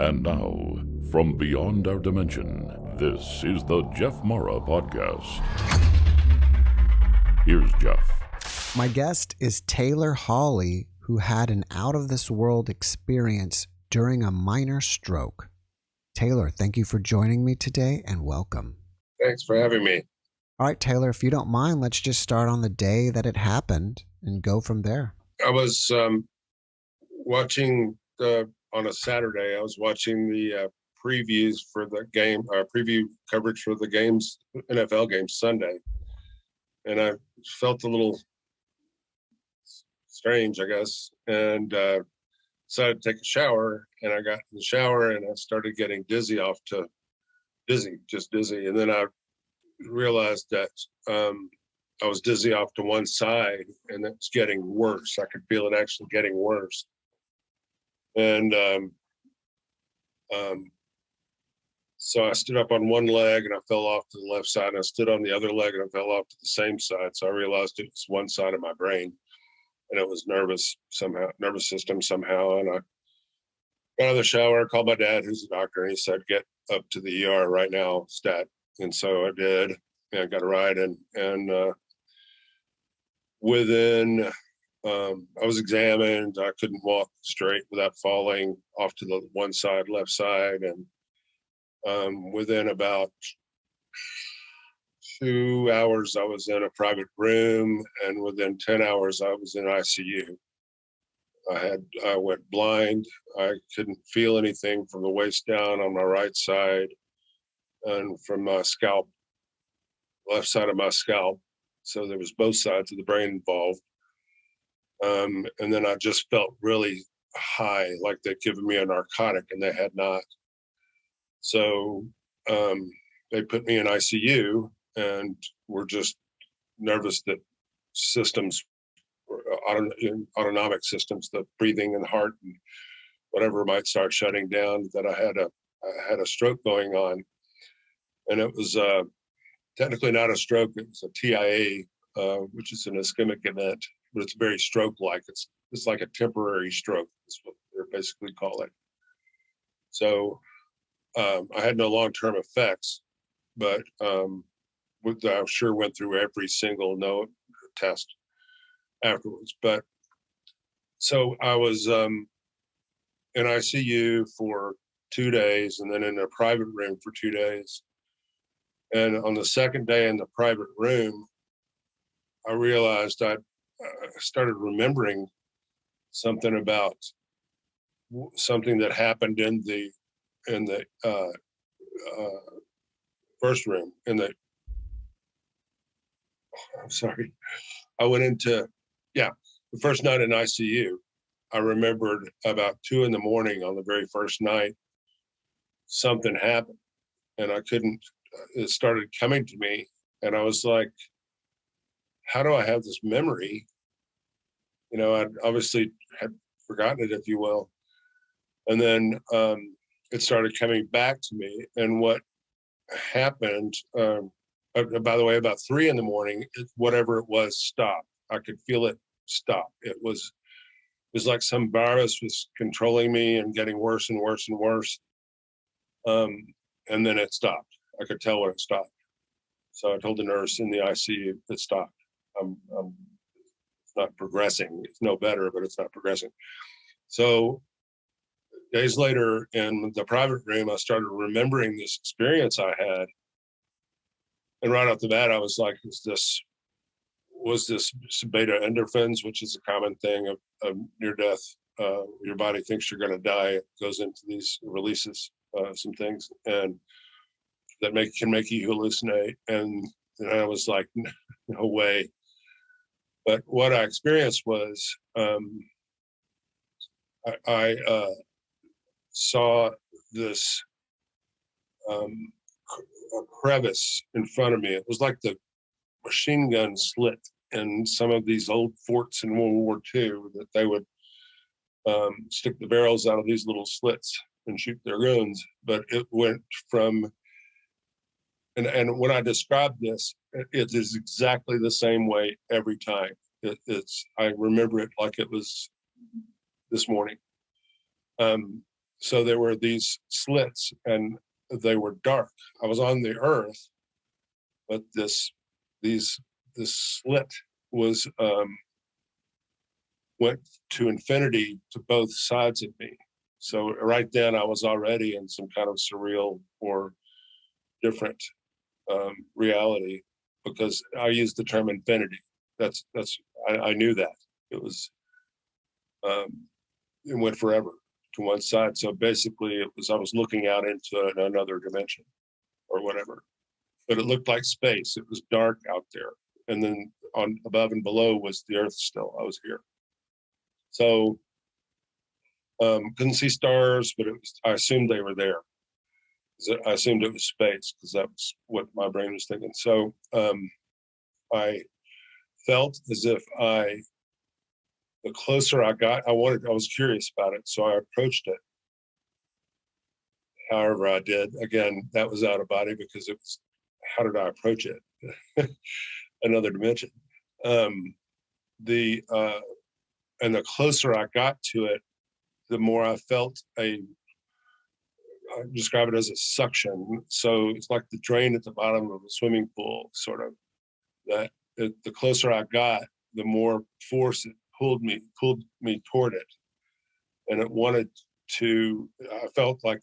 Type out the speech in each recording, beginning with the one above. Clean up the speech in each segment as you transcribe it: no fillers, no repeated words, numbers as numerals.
And now, from beyond our dimension, this is the JeffMara podcast. Here's Jeff. My guest is Taylor Hawley, who had an out-of-this-world experience during a minor stroke. Taylor, thank you for joining me today, and welcome. Thanks for having me. All right, Taylor, if you don't mind, let's just start on the day that it happened and go from there. I was watching on a Saturday. I was watching the previews for the game, preview coverage for the games, NFL games Sunday, and I felt a little strange, I guess, and decided to take a shower. And I got in the shower and I started getting dizzy, just dizzy, and then I realized that I was dizzy off to one side, and it was getting worse. I could feel it actually getting worse. And so I stood up on one leg and I fell off to the left side, and I stood on the other leg and I fell off to the same side. So I realized it was one side of my brain, and it was nervous system somehow. And I got out of the shower, called my dad, who's a doctor, and he said, "Get up to the ER right now, stat." And so I did, and I got a ride, and within, I was examined. I couldn't walk straight without falling off to the one side, left side. And within about 2 hours, I was in a private room. And within 10 hours, I was in ICU. I went blind. I couldn't feel anything from the waist down on my right side and from my scalp, left side of my scalp. So there was both sides of the brain involved. And then I just felt really high, like they'd given me a narcotic, and they had not. So they put me in ICU, and were just nervous that systems, autonomic systems, the breathing and heart and whatever might start shutting down, that I had a stroke going on. And it was technically not a stroke. It was a TIA, which is an ischemic event, but it's very stroke-like. It's like a temporary stroke. That's what they basically call it. So I had no long-term effects, but I sure went through every single note test afterwards. But so I was in ICU for 2 days, and then in a private room for 2 days. And on the second day in the private room, I realized I started remembering something about something that happened in the first room. I went into, the first night in ICU. I remembered about 2 a.m. on the very first night, something happened, and I couldn't. It started coming to me, and I was like, how do I have this memory? I obviously had forgotten it, if you will. And then it started coming back to me. And what happened, by the way, about 3 a.m, whatever it was stopped. I could feel it stop. It was like some virus was controlling me and getting worse and worse and worse. And then it stopped. I could tell when it stopped. So I told the nurse in the ICU, it stopped. It's not progressing. It's no better, but it's not progressing. So days later in the private room, I started remembering this experience I had. And right off the bat, I was like, was this beta endorphins, which is a common thing of near death. Your body thinks you're going to die. It goes into these, releases some things, and that can make you hallucinate. And I was like, no way. But what I experienced was I saw this a crevice in front of me. It was like the machine gun slit in some of these old forts in World War II, that they would stick the barrels out of these little slits and shoot their guns. But it went from, and when I describe this, it is exactly the same way every time. I remember it like it was this morning. So there were these slits, and they were dark. I was on the earth, but this slit was went to infinity to both sides of me. So right then I was already in some kind of surreal or different reality, because I used the term infinity. I knew that it was it went forever to one side. So basically I was looking out into another dimension or whatever, but it looked like space. It was dark out there. And then on above and below was the earth still. I was here. So couldn't see stars, but I assumed they were there. I assumed it was space because that was what my brain was thinking. So I felt as if the closer I got, I was curious about it. So I approached it. However, I did. Again, that was out of body, because it was, how did I approach it? Another dimension. And the closer I got to it, the more I felt I describe it as a suction. So it's like the drain at the bottom of a swimming pool, sort of. That the closer I got, the more force it pulled me toward it. And it wanted to, I felt like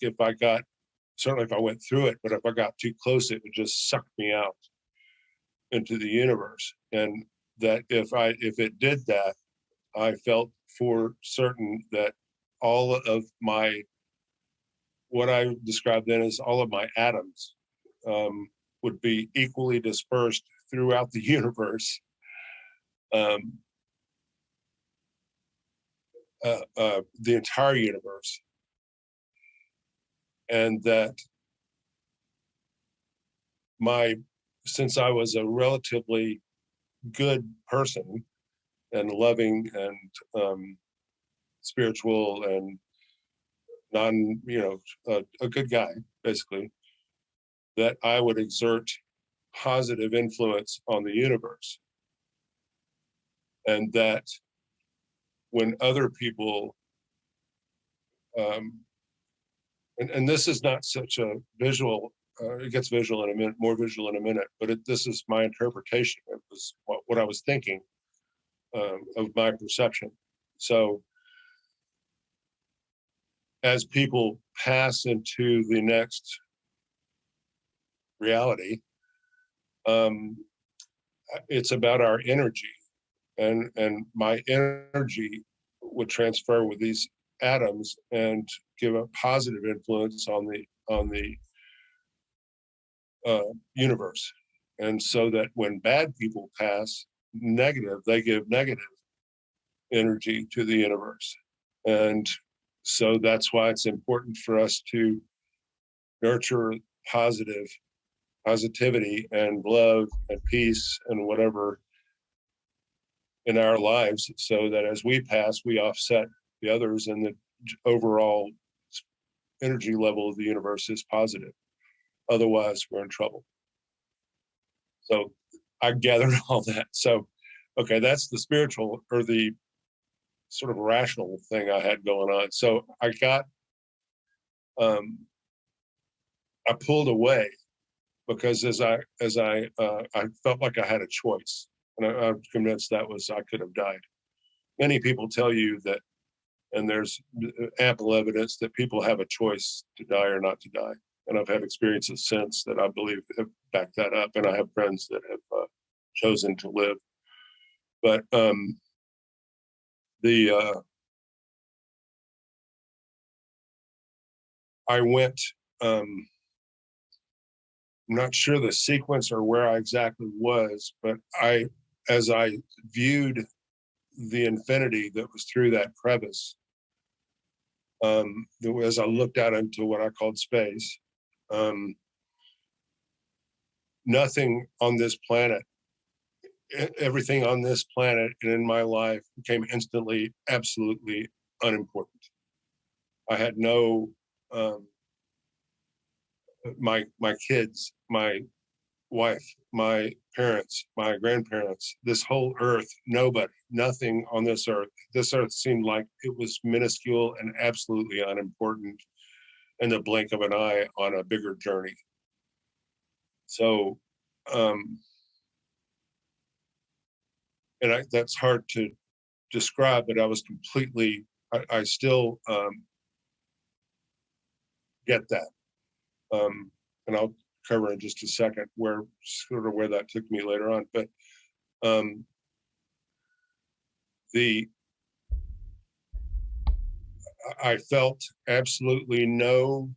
certainly if I went through it, but if I got too close, it would just suck me out into the universe. And that if it did that, I felt for certain that all of what I described then as all of my atoms would be equally dispersed throughout the universe. The entire universe. And that since I was a relatively good person and loving and spiritual and a good guy, basically, that I would exert positive influence on the universe. And that when other people, and this is not such a visual, it gets visual in a minute, more visual in a minute, but this is my interpretation. It was what I was thinking of my perception. So as people pass into the next reality, it's about our energy, and my energy would transfer with these atoms and give a positive influence on the universe. And so that when bad people pass negative, they give negative energy to the universe. And so that's why it's important for us to nurture positivity and love and peace and whatever in our lives, so that as we pass, we offset the others, and the overall energy level of the universe is positive. Otherwise, we're in trouble. So I gathered all that. So, okay, that's the spiritual or the sort of rational thing I had going on. So I pulled away, because as I felt like I had a choice, and I'm convinced I could have died. Many people tell you that, and there's ample evidence that people have a choice to die or not to die. And I've had experiences since that I believe have backed that up. And I have friends that have chosen to live. But I went, I'm not sure the sequence or where I exactly was, but as I viewed the infinity that was through that crevice, as I looked out into what I called space, nothing on this planet, everything on this planet and in my life became instantly, absolutely unimportant. I had no, my kids, my wife, my parents, my grandparents, this whole earth, nobody, nothing on this earth. This earth seemed like it was minuscule and absolutely unimportant in the blink of an eye on a bigger journey. So, that's hard to describe, but I was completely, I still get that. And I'll cover in just a second where that took me later on. But I felt absolutely no,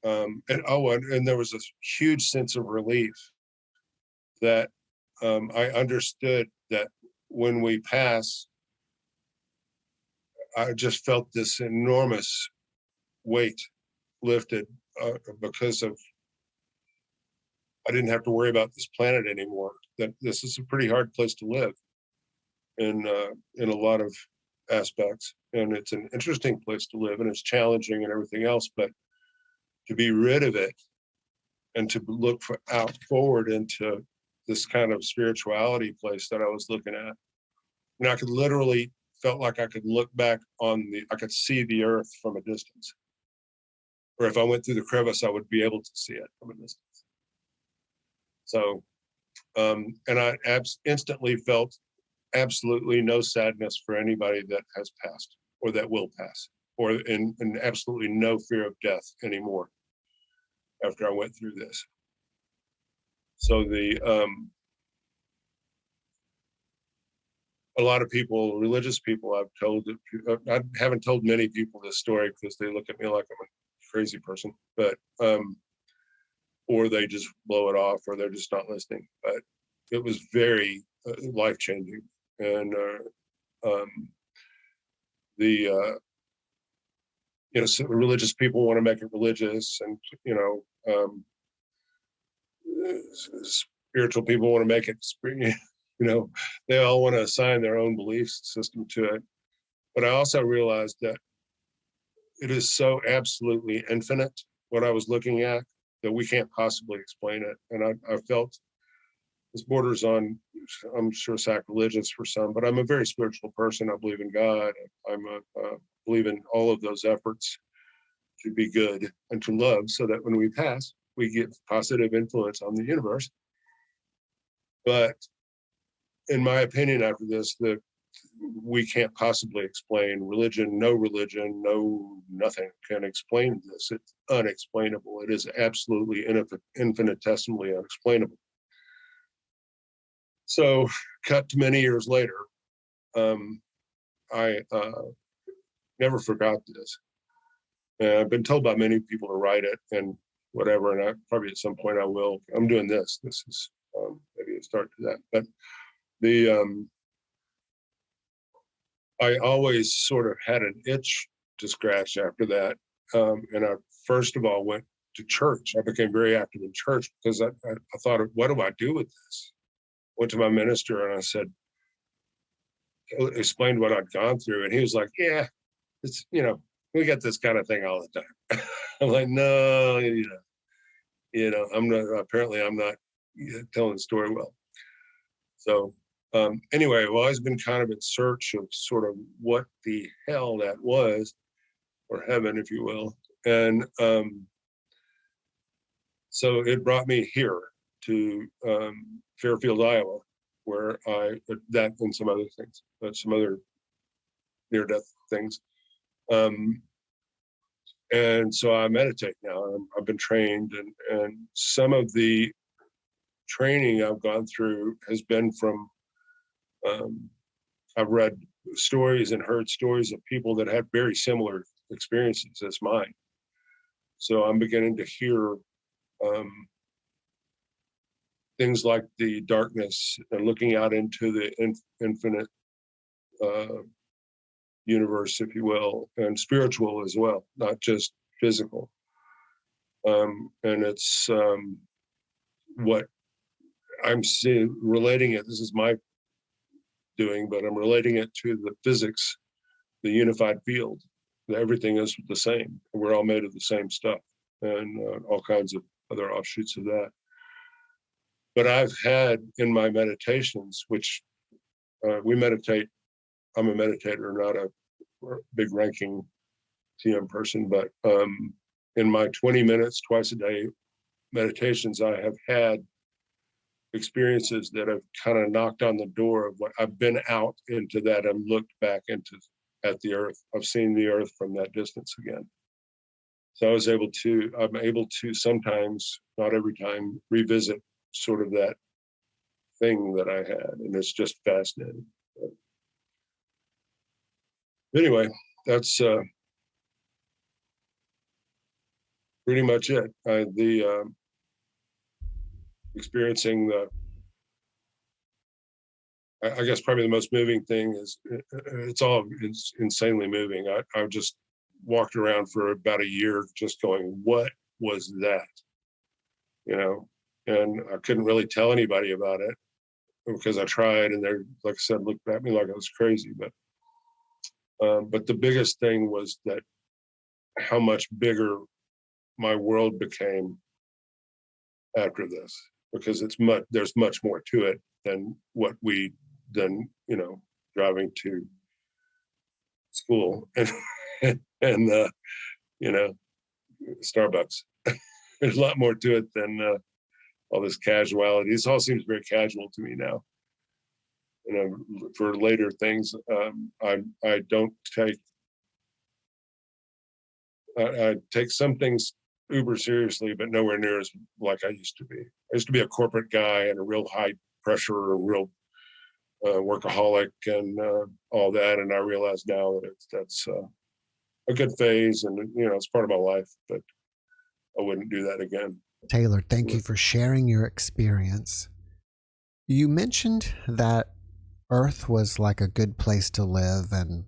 and there was a huge sense of relief that I understood that when we pass, I just felt this enormous weight lifted because of I didn't have to worry about this planet anymore. That this is a pretty hard place to live in a lot of aspects, and it's an interesting place to live, and it's challenging and everything else. But to be rid of it and to look out forward into this kind of spirituality place that I was looking at, and I could literally felt like I could look back I could see the earth from a distance. Or if I went through the crevice, I would be able to see it from a distance. So, and I instantly felt absolutely no sadness for anybody that has passed or that will pass, and absolutely no fear of death anymore after I went through this. So a lot of people, religious people, I've told, I haven't told many people this story because they look at me like I'm a crazy person, but or they just blow it off, or they're just not listening. But it was very life-changing, and so religious people want to make it religious, and spiritual people want to make it they all want to assign their own belief system to it. But I also realized that it is so absolutely infinite, what I was looking at, that we can't possibly explain it. And I felt this borders on, I'm sure, sacrilegious for some, but I'm a very spiritual person. I believe in God. I believe in all of those efforts to be good and to love, so that when we pass, we get positive influence on the universe. But in my opinion, after this, that we can't possibly explain religion, no nothing can explain this. It's unexplainable. It is absolutely infinitesimally unexplainable. So, cut to many years later, I never forgot this. I've been told by many people to write it and whatever, and I probably at some point I will. I'm doing this. This is maybe a start to that. But I always sort of had an itch to scratch after that. And I first of all went to church. I became very active in church because I thought, what do I do with this? Went to my minister and I said, explained what I'd gone through. And he was like, yeah, it's, we get this kind of thing all the time. I'm like, no, I'm not telling the story well. So anyway, I've always been kind of in search of sort of what the hell that was, or heaven, if you will. And so it brought me here to Fairfield, Iowa, where that and some other things, some other near-death things. And so I meditate now. I've been trained, and some of the training I've gone through has been from, I've read stories and heard stories of people that had very similar experiences as mine. So I'm beginning to hear things like the darkness and looking out into the infinite universe, if you will, and spiritual as well, not just physical. And it's what I'm seeing, relating it. This is my doing, but I'm relating it to the physics, the unified field. Everything is the same. We're all made of the same stuff, and all kinds of other offshoots of that. But I've had in my meditations, which we meditate. I'm a meditator, not a big ranking TM person, but in my 20 minutes twice a day meditations, I have had experiences that have kind of knocked on the door of what I've been out into that and looked back into at the earth. I've seen the earth from that distance again. So I'm able to sometimes, not every time, revisit sort of that thing that I had. And it's just fascinating. But anyway, that's pretty much it. Experiencing I guess probably the most moving thing is it's insanely moving. I just walked around for about a year just going, what was that? You know, and I couldn't really tell anybody about it because I tried, and they're, like I said, looked at me like I was crazy. But the biggest thing was that how much bigger my world became after this, because there's much more to it than driving to school and Starbucks. There's a lot more to it than all this casuality. This all seems very casual to me now. For later things, I don't take. I take some things uber seriously, but nowhere near as like I used to be. I used to be a corporate guy and a real high pressure, a real workaholic, and all that. And I realize now that that's a good phase, and it's part of my life. But I wouldn't do that again. Taylor, thank you for sharing your experience. You mentioned that Earth was like a good place to live, and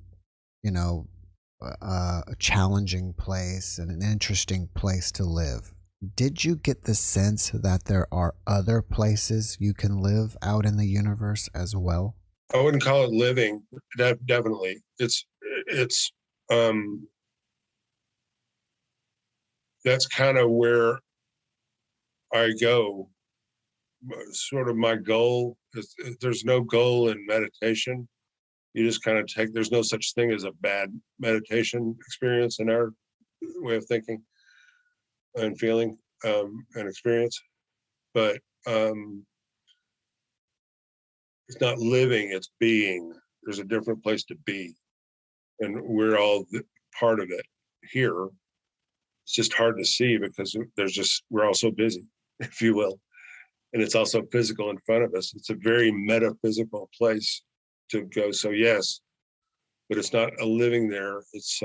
a challenging place and an interesting place to live. Did you get the sense that there are other places you can live out in the universe as well? I wouldn't call it living. Definitely, it's that's kind of where I go. Sort of my goal is, there's no goal in meditation. You just kind of there's no such thing as a bad meditation experience in our way of thinking and feeling and experience. But it's not living, it's being. There's a different place to be. And we're all part of it here. It's just hard to see because we're all so busy, if you will. And it's also physical in front of us. It's a very metaphysical place to go. So yes, but it's not a living there. It's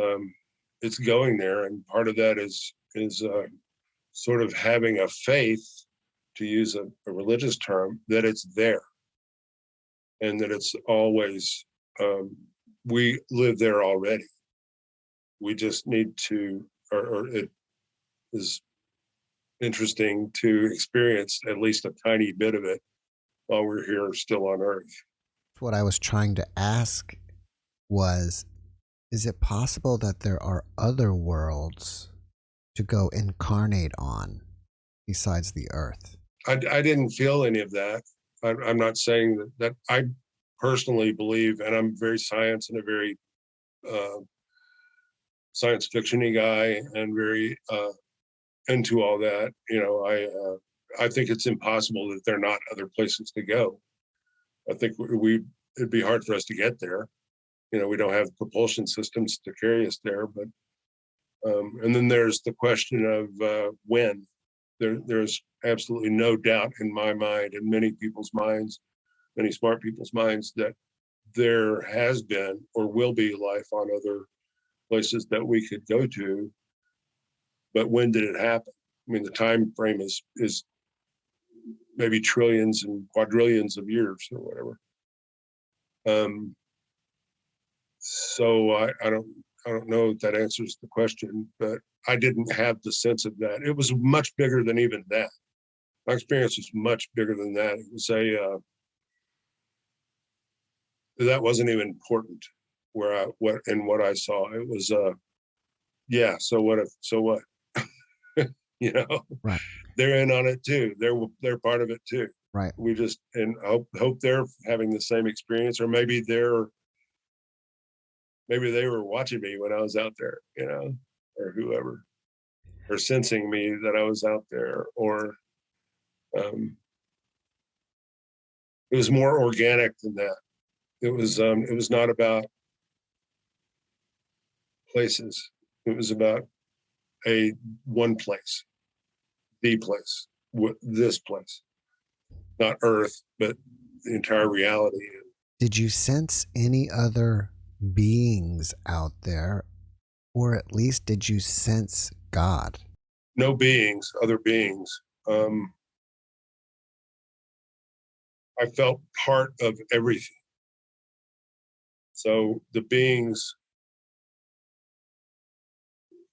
going there. And part of that is sort of having a faith, to use a religious term, that it's there. And that it's always, we live there already. We just need to, or it is interesting to experience at least a tiny bit of it while we're here still on Earth. What I was trying to ask was, is it possible that there are other worlds to go incarnate on besides the Earth? I didn't feel any of that. I'm not saying that I personally believe, and I'm very science and a very science fiction-y guy, and very into all that. I think it's impossible that there are not other places to go. I think it'd be hard for us to get there. We don't have propulsion systems to carry us there. But and then there's the question of when. There's absolutely no doubt in my mind, and many people's minds, many smart people's minds, that there has been or will be life on other places that we could go to. But when did it happen? I mean, the time frame is maybe trillions and quadrillions of years or whatever. So I don't know if that answers the question, but I didn't have the sense of that. It was much bigger than even that. My experience was much bigger than that. It was that wasn't even important what I saw. It was so what? Right. They're in on it too. They're part of it too. Right. We just, and hope they're having the same experience, or maybe they were watching me when I was out there, or whoever, or sensing me that I was out there, or it was more organic than that. It was not about places. It was about one place, the place, this place, not Earth, but the entire reality. Did you sense any other beings out there, or at least did you sense God? No beings, other beings. I felt part of everything. So the beings,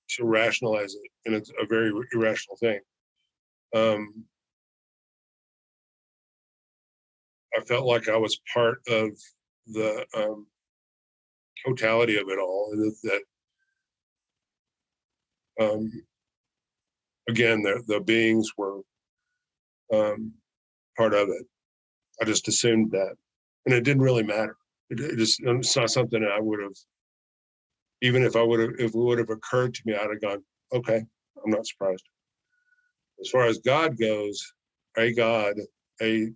to rationalize it, and it's a very irrational thing. I felt like I was part of the totality of it all, and that again, the beings were part of it. I just assumed that, and it didn't really matter. It's not something I would have, even if it would have occurred to me, I'd have gone, okay, I'm not surprised. As far as God goes, a God, a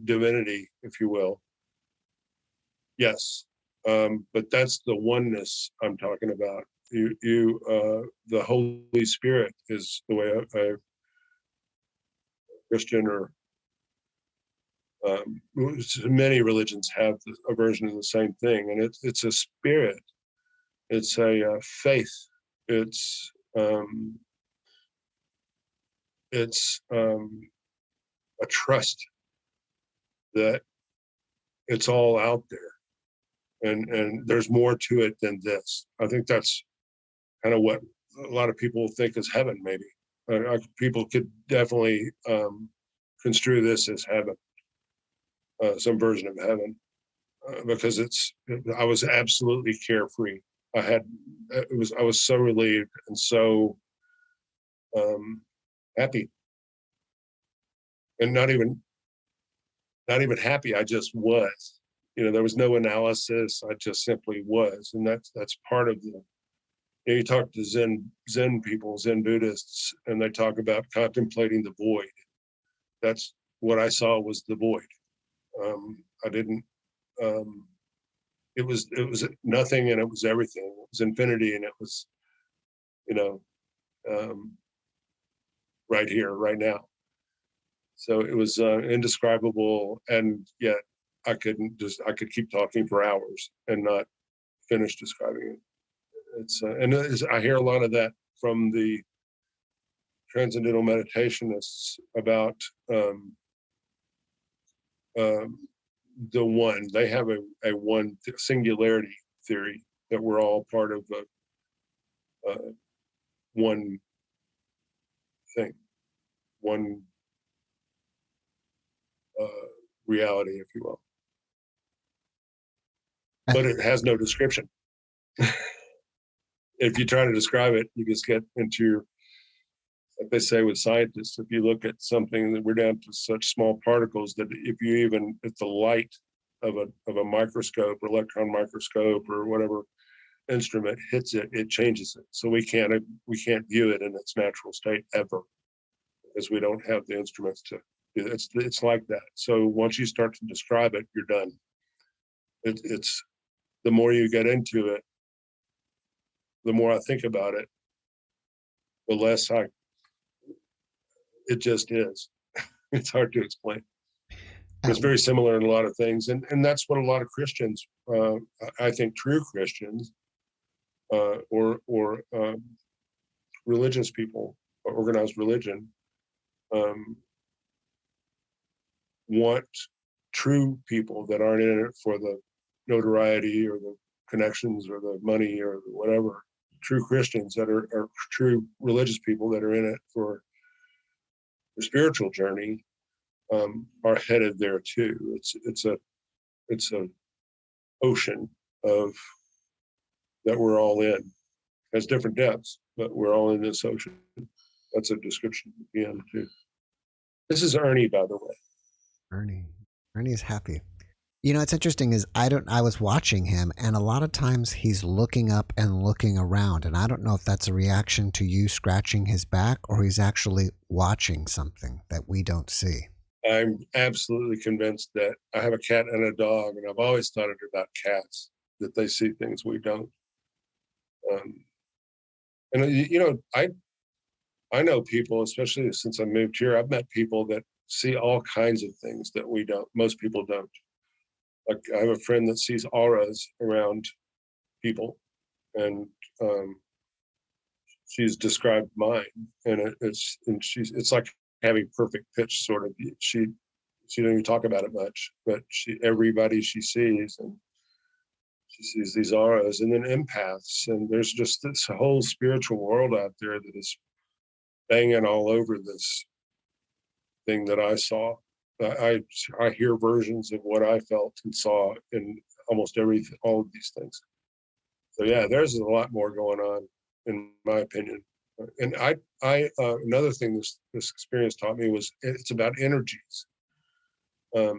divinity, if you will, yes, but that's the oneness I'm talking about. The Holy Spirit is the way a Christian, or many religions have a version of the same thing, and it's a spirit, it's a faith, it's a trust that it's all out there, and there's more to it than this. I think that's kind of what a lot of people think is heaven. Maybe people could definitely construe this as heaven, some version of heaven, because I was absolutely carefree. I was so relieved and so happy, and not even happy. I just was. There was no analysis. I just simply was, and that's part of the. You talk to Zen people, Zen Buddhists, and they talk about contemplating the void. That's what I saw, was the void. I didn't. It was nothing, and it was everything. It was infinity, and it was, right here, right now. So it was indescribable, and yet I could keep talking for hours and not finish describing it. I hear a lot of that from the transcendental meditationists about the one. They have a one singularity theory, that we're all part of one thing, one reality, if you will. But it has no description. If you try to describe it, you just get into like they say with scientists, if you look at something, that we're down to such small particles that if the light of a microscope or electron microscope or whatever instrument hits it, it changes it. So we can't view it in its natural state ever, because we don't have the instruments to do it. It's like that. So once you start to describe it, you're done. It's the more you get into it, the more I think about it, the less it just is. It's hard to explain. It's very similar in a lot of things. And that's what a lot of Christians, I think true Christians, or religious people, or organized religion, want true people that aren't in it for the notoriety or the connections or the money or whatever. True Christians that are true religious people that are in it for the spiritual journey, are headed there too. It's a ocean of that we're all in. It has different depths, but we're all in this ocean. That's a description at the end too. This is Ernie, by the way. Ernie. Ernie is happy. You know, it's interesting is I was watching him, and a lot of times he's looking up and looking around, and I don't know if that's a reaction to you scratching his back or he's actually watching something that we don't see. I'm absolutely convinced that I have a cat and a dog, and I've always thought it about cats, that they see things we don't. And you know, I know people, especially since I moved here, I've met people that see all kinds of things that we don't. Most people don't. Like I have a friend that sees auras around people, and she's described mine, and it's like having perfect pitch, sort of. She don't even talk about it much, but everybody she sees, and she sees these auras, and then empaths, and there's just this whole spiritual world out there that is banging all over this thing that I saw. I hear versions of what I felt and saw in almost all of these things. So yeah, there's a lot more going on, in my opinion. And another thing this experience taught me was it's about energies. Or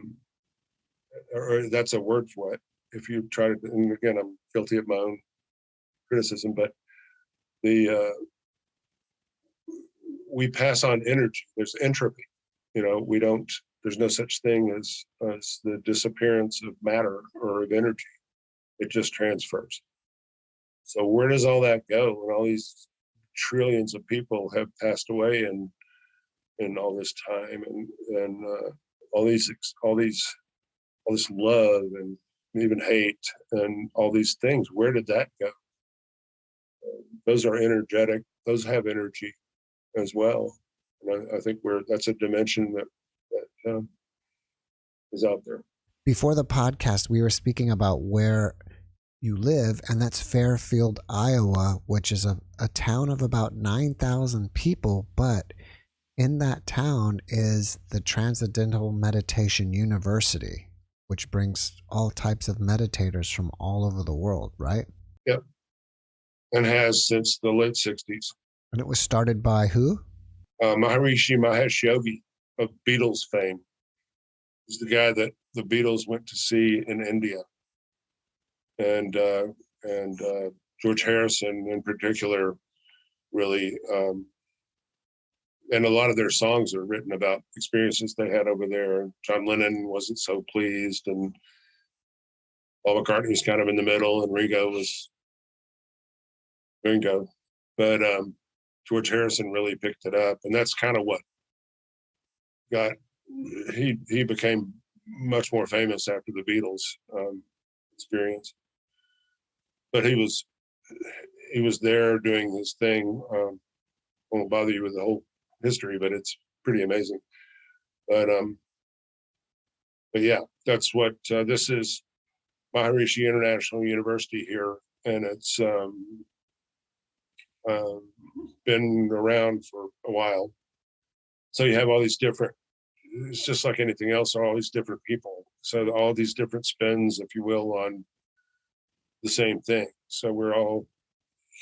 that's a word for it. If you try to, and again, I'm guilty of my own criticism, but we pass on energy. There's entropy. You know, there's no such thing as the disappearance of matter or of energy. It just transfers. So where does all that go when all these trillions of people have passed away in all this time, and all this love and even hate and all these things? Where did that go? Those are energetic. Those have energy as well. And I think that's a dimension that is out there. Before the podcast, we were speaking about where you live, and that's Fairfield, Iowa, which is a town of about 9,000 people. But in that town is the Transcendental Meditation University, which brings all types of meditators from all over the world, right? Yep. And has since the late 60s. And it was started by who? Maharishi Mahesh Yogi of Beatles fame. He's the guy that the Beatles went to see in India. And George Harrison in particular really, and a lot of their songs are written about experiences they had over there. John Lennon wasn't so pleased, and Paul McCartney was kind of in the middle, and Ringo was Ringo. But George Harrison really picked it up, and that's kind of what he became much more famous after the Beatles experience. But he was there doing his thing. I won't bother you with the whole history, but it's pretty amazing. But yeah, that's what this is. Maharishi International University here, and it's been around for a while. So you have all these different, it's just like anything else, all these different people. So all these different spins, if you will, on the same thing. So we're all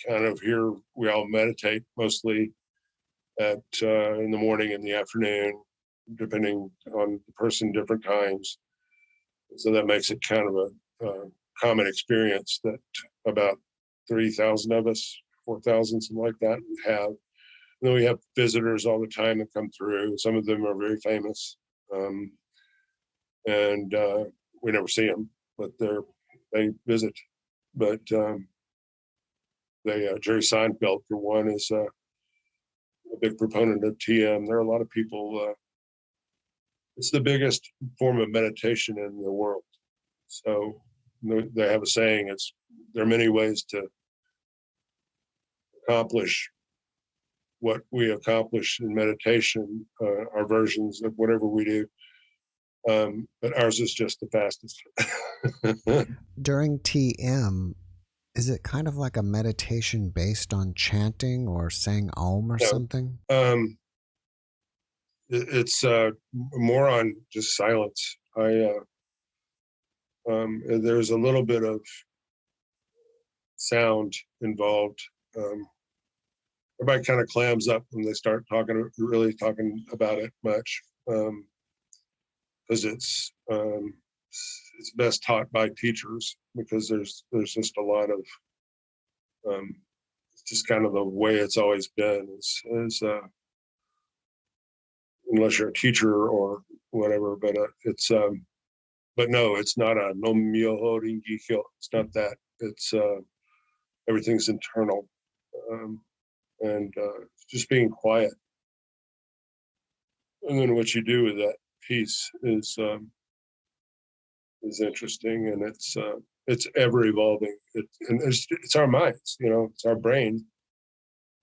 kind of here, we all meditate mostly in the morning and the afternoon, depending on the person, different times. So that makes it kind of a common experience that about 3,000 of us, 4,000, something like that, have. And then we have visitors all the time that come through. Some of them are very famous, and we never see them, but they visit. But Jerry Seinfeld, for one, is a big proponent of TM. There are a lot of people. It's the biggest form of meditation in the world. So they have a saying: there are many ways to accomplish what we accomplish in meditation, our versions of whatever we do. But ours is just the fastest. During TM, is it kind of like a meditation based on chanting or saying Om or something? It's more on just silence. There's a little bit of sound involved. Everybody kind of clams up when they start really talking about it much. because it's best taught by teachers, because there's just a lot of it's just kind of the way it's always been is unless you're a teacher or whatever, but it's but no, it's not a no myoho ringikyo. It's not that. It's everything's internal, and just being quiet. And then what you do with that piece is interesting, and it's ever evolving. And it's our minds, it's our brain,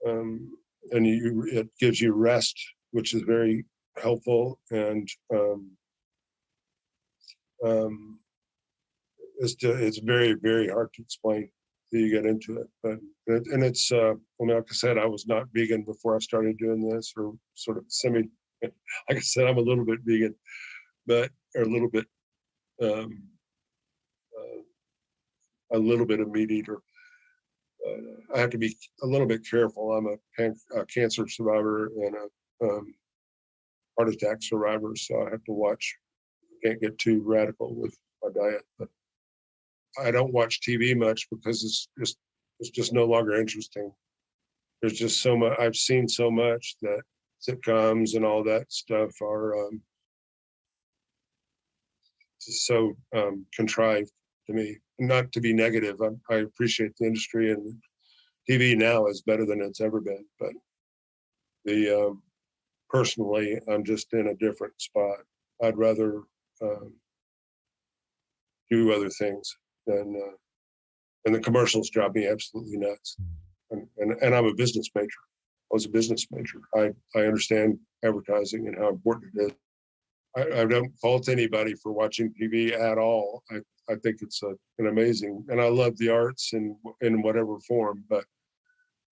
and it gives you rest, which is very helpful, and it's very, very hard to explain till you get into it. But it's like I said, I was not vegan before I started doing this, or sort of semi. Like I said, I'm a little bit vegan, or a little bit of meat eater. I have to be a little bit careful. I'm a cancer survivor and a heart attack survivor, so I have to watch. I can't get too radical with my diet, but I don't watch TV much because it's just no longer interesting. There's just so much. I've seen so much that sitcoms and all that stuff are just so contrived to me. Not to be negative, I appreciate the industry, and TV now is better than it's ever been. But personally, I'm just in a different spot. I'd rather do other things than, and the commercials drive me absolutely nuts. And I'm a business major. I was a business major. I understand advertising and how important it is. I don't fault anybody for watching TV at all. I think it's an amazing, and I love the arts in whatever form. But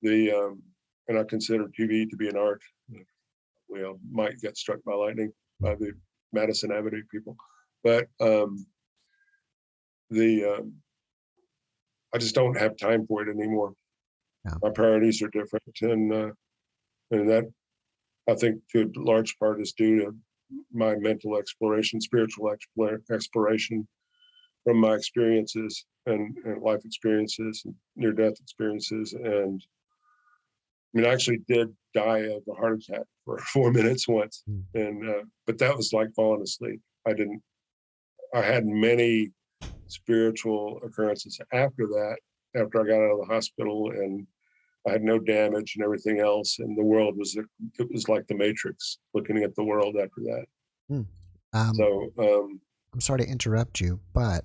and I consider TV to be an art. We might get struck by lightning by the Madison Avenue people, but I just don't have time for it anymore. Yeah. My priorities are different, and that I think to a large part is due to my mental exploration, spiritual exploration from my experiences and life experiences and near-death experiences. And I actually did die of a heart attack for 4 minutes once, and but that was like falling asleep. I had many spiritual occurrences after that, after I got out of the hospital, and I had no damage and everything else, and the world it was like the Matrix, looking at the world after that. I'm sorry to interrupt you, but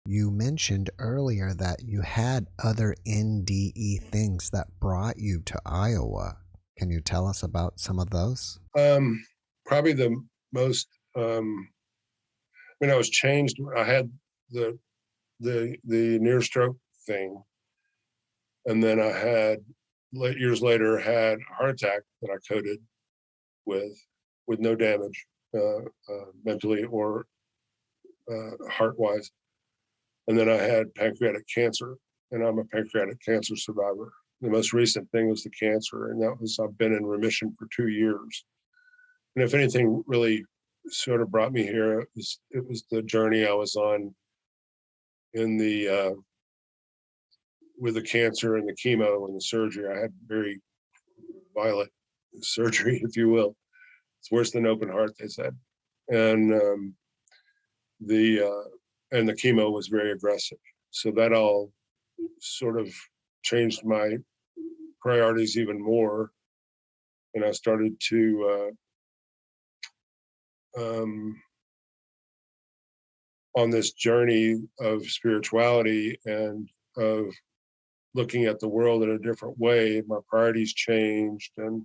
you mentioned earlier that you had other NDE things that brought you to Iowa. Can you tell us about some of those? Probably the most. I was changed. I had the near stroke thing, and then I had years later had a heart attack that I coded with no damage, mentally or heart wise. And then I had pancreatic cancer, and I'm a pancreatic cancer survivor. The most recent thing was the cancer, and I've been in remission for 2 years. And if anything really sort of brought me here, it was the journey I was on in with the cancer and the chemo and the surgery. I had very violent surgery, if you will. It's worse than open heart, they said. And the chemo was very aggressive. So that all sort of changed my priorities even more. And I started to, on this journey of spirituality and of looking at the world in a different way. My priorities changed, and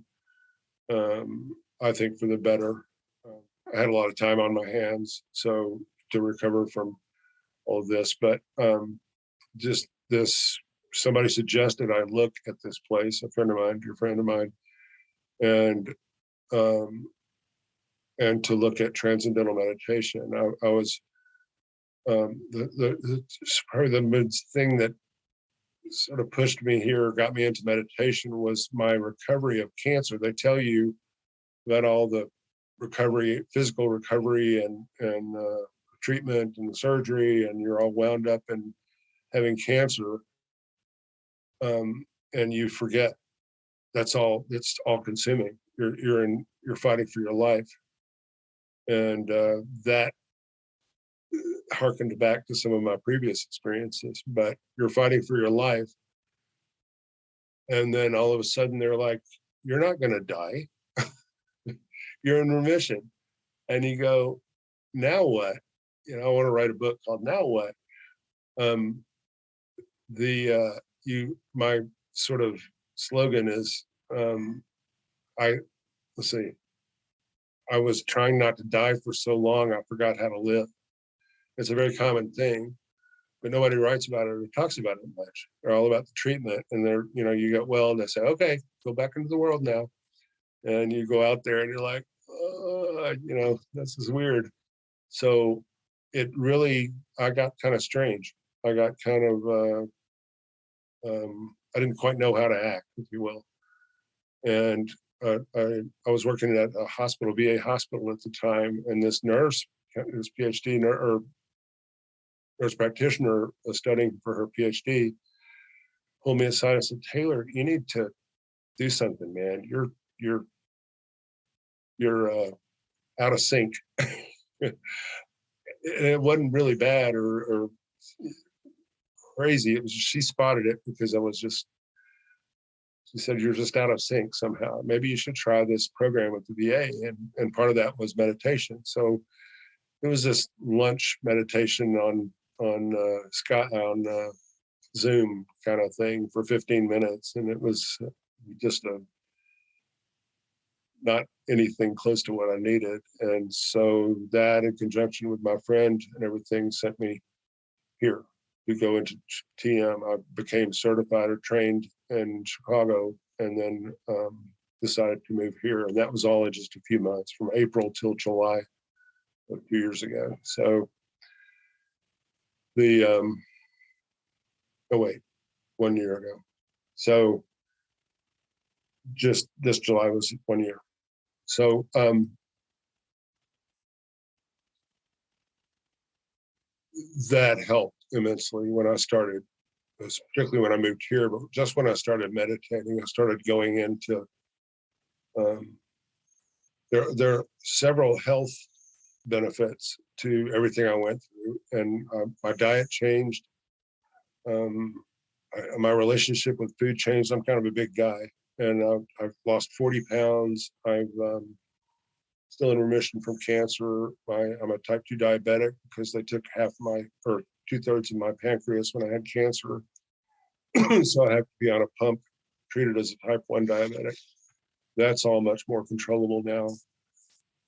I think for the better. I had a lot of time on my hands, so to recover from all of this, but just this, somebody suggested I look at this place, a friend of mine, dear friend of mine, and to look at transcendental meditation. I was probably the thing that sort of pushed me here, got me into meditation, was my recovery of cancer. They tell you that all the recovery, physical recovery, and treatment and surgery, and you're all wound up in having cancer, and you forget that's all. It's all consuming. You're fighting for your life, and that harkened back to some of my previous experiences. But you're fighting for your life, and then all of a sudden they're like, "You're not going to die. You're in remission," and you go, "Now what?" I want to write a book called "Now What." My sort of slogan is, let's see, I was trying not to die for so long, I forgot how to live. It's a very common thing, but nobody writes about it or talks about it much. They're all about the treatment, and you get well, and they say, "Okay, go back into the world now," and you go out there, and you're like, this is weird. So it really, I got kind of strange. I got kind of, I didn't quite know how to act, if you will. And I was working at a hospital, VA hospital at the time, and this nurse, this PhD or nurse practitioner studying for her PhD, pulled me aside and said, "Taylor, you need to do something, man. You're out of sync." It wasn't really bad or crazy. It was she spotted it because she said, "You're just out of sync somehow. Maybe you should try this program with the VA." And part of that was meditation. So it was this lunch meditation on Zoom kind of thing for 15 minutes. And it was just not anything close to what I needed. And so that, in conjunction with my friend and everything, sent me here to go into TM. I became certified or trained in Chicago, and then decided to move here. And that was all in just a few months, from April till July of 2 years ago. So 1 year ago. So just this July was 1 year. So that helped immensely when I started, particularly when I moved here. But just when I started meditating, I started going into there are several health benefits to everything I went through, and my diet changed. My relationship with food changed. I'm kind of a big guy, and I've lost 40 pounds. I've still in remission from cancer. I'm a type 2 diabetic because they took 2/3 of my pancreas when I had cancer. So I have to be on a pump, treated as a type 1 diabetic. That's all much more controllable now.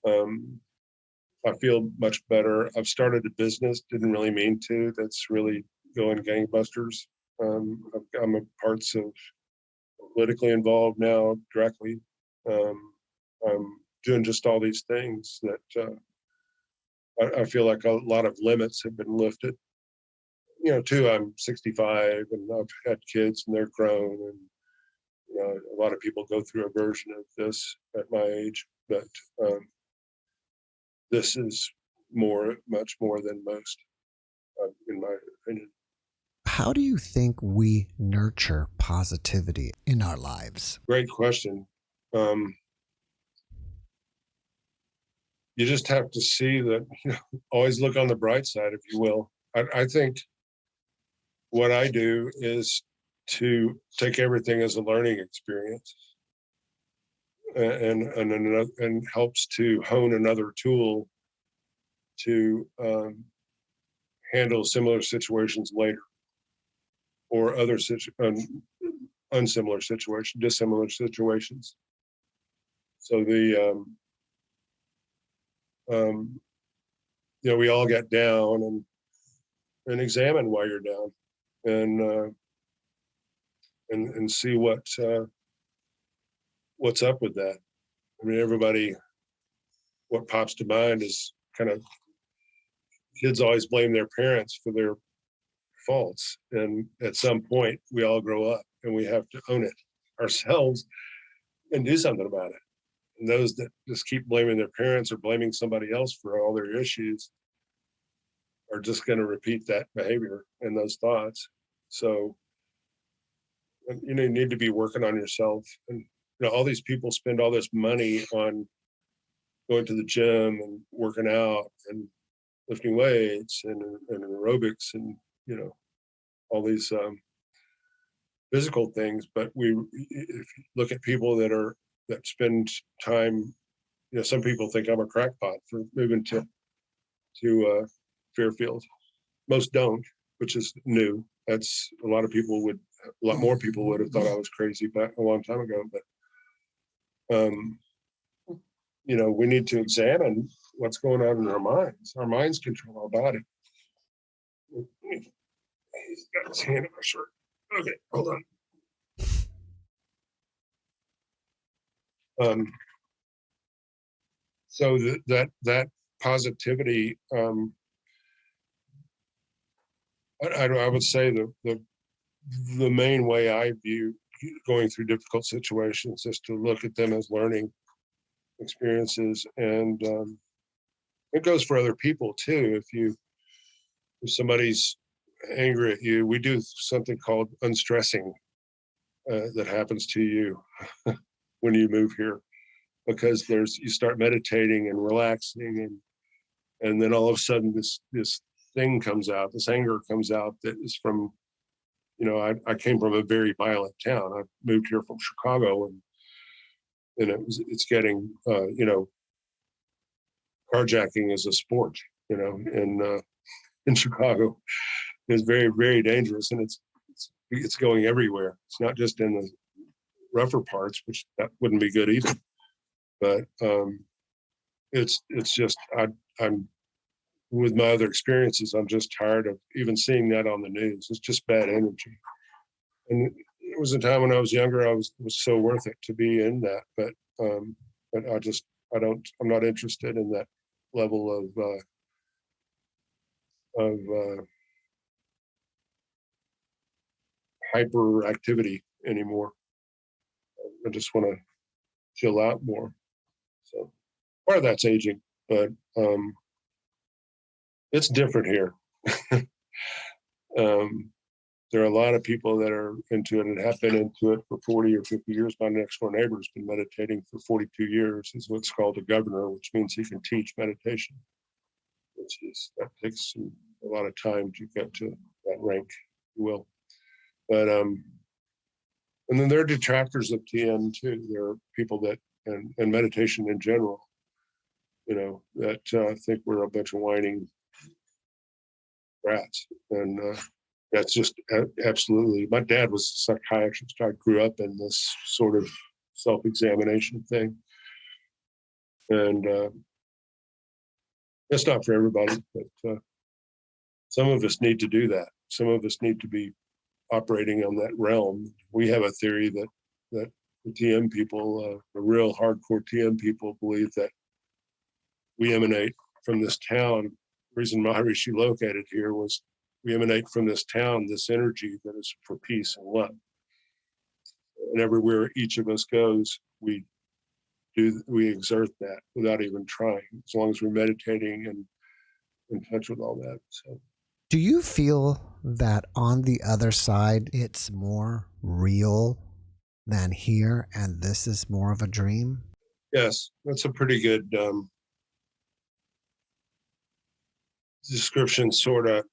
I feel much better. I've started a business, didn't really mean to. That's really going gangbusters. I'm a parts of politically involved now directly. I'm doing just all these things that I feel like a lot of limits have been lifted. Too, I'm 65 and I've had kids and they're grown, and a lot of people go through a version of this at my age, but this is much more than most, in my opinion. How do you think we nurture positivity in our lives? Great question. You just have to see that, always look on the bright side, if you will. I think what I do is to take everything as a learning experience, and helps to hone another tool to handle similar situations later, or other unsimilar situations, dissimilar situations. So we all get down, and examine why you're down, and see what's up with that. I mean, everybody, what pops to mind is kind of, kids always blame their parents for their faults, and at some point we all grow up and we have to own it ourselves and do something about it. And those that just keep blaming their parents or blaming somebody else for all their issues are just going to repeat that behavior and those thoughts. So, you know, you need to be working on yourself. And, you know, all these people spend all this money on going to the gym and working out and lifting weights and aerobics and, you know, all these physical things. But if you look at people that spend time, you know, some people think I'm a crackpot for moving to Fairfield. Most don't, which is new. That's a lot more people would have thought I was crazy back a long time ago. But you know, we need to examine what's going on in our minds. Our minds control our body. He's got his hand in my shirt. Okay, hold on. So that positivity, I would say the main way I view going through difficult situations is to look at them as learning experiences, and it goes for other people too. If somebody's angry at you, we do something called unstressing that happens to you when you move here, because you start meditating and relaxing, and then all of a sudden this thing comes out, this anger comes out that is from, you know, I came from a very violent town. I moved here from Chicago, and it's getting, you know, carjacking is a sport, you know, in Chicago. It's very, very dangerous, and it's going everywhere. It's not just in the rougher parts, which that wouldn't be good either. But it's just I'm with my other experiences, I'm just tired of even seeing that on the news. It's just bad energy. And it was a time when I was younger, it was so worth it to be in that. But I'm not interested in that level of hyperactivity anymore. I just want to chill out more. So part of that's aging, but it's different here. There are a lot of people that are into it and have been into it for 40 or 50 years. My next door neighbor has been meditating for 42 years. He's what's called a governor, which means he can teach meditation, that takes a lot of time to get to that rank, if you will. But and then there are detractors of TM too. There are people that and meditation in general, you know, that think we're a bunch of whining rats, and that's just absolutely. My dad was a psychiatrist. I grew up in this sort of self-examination thing, and it's not for everybody, but some of us need to do that. Some of us need to be operating on that realm. We have a theory that the TM people, the real hardcore TM people, believe that we emanate from this town. The reason Maharishi located here was we emanate from this town, this energy that is for peace and love. And everywhere each of us goes, we exert that without even trying, as long as we're meditating and in touch with all that. So, do you feel that on the other side, it's more real than here, and this is more of a dream? Yes, that's a pretty good description, sort of.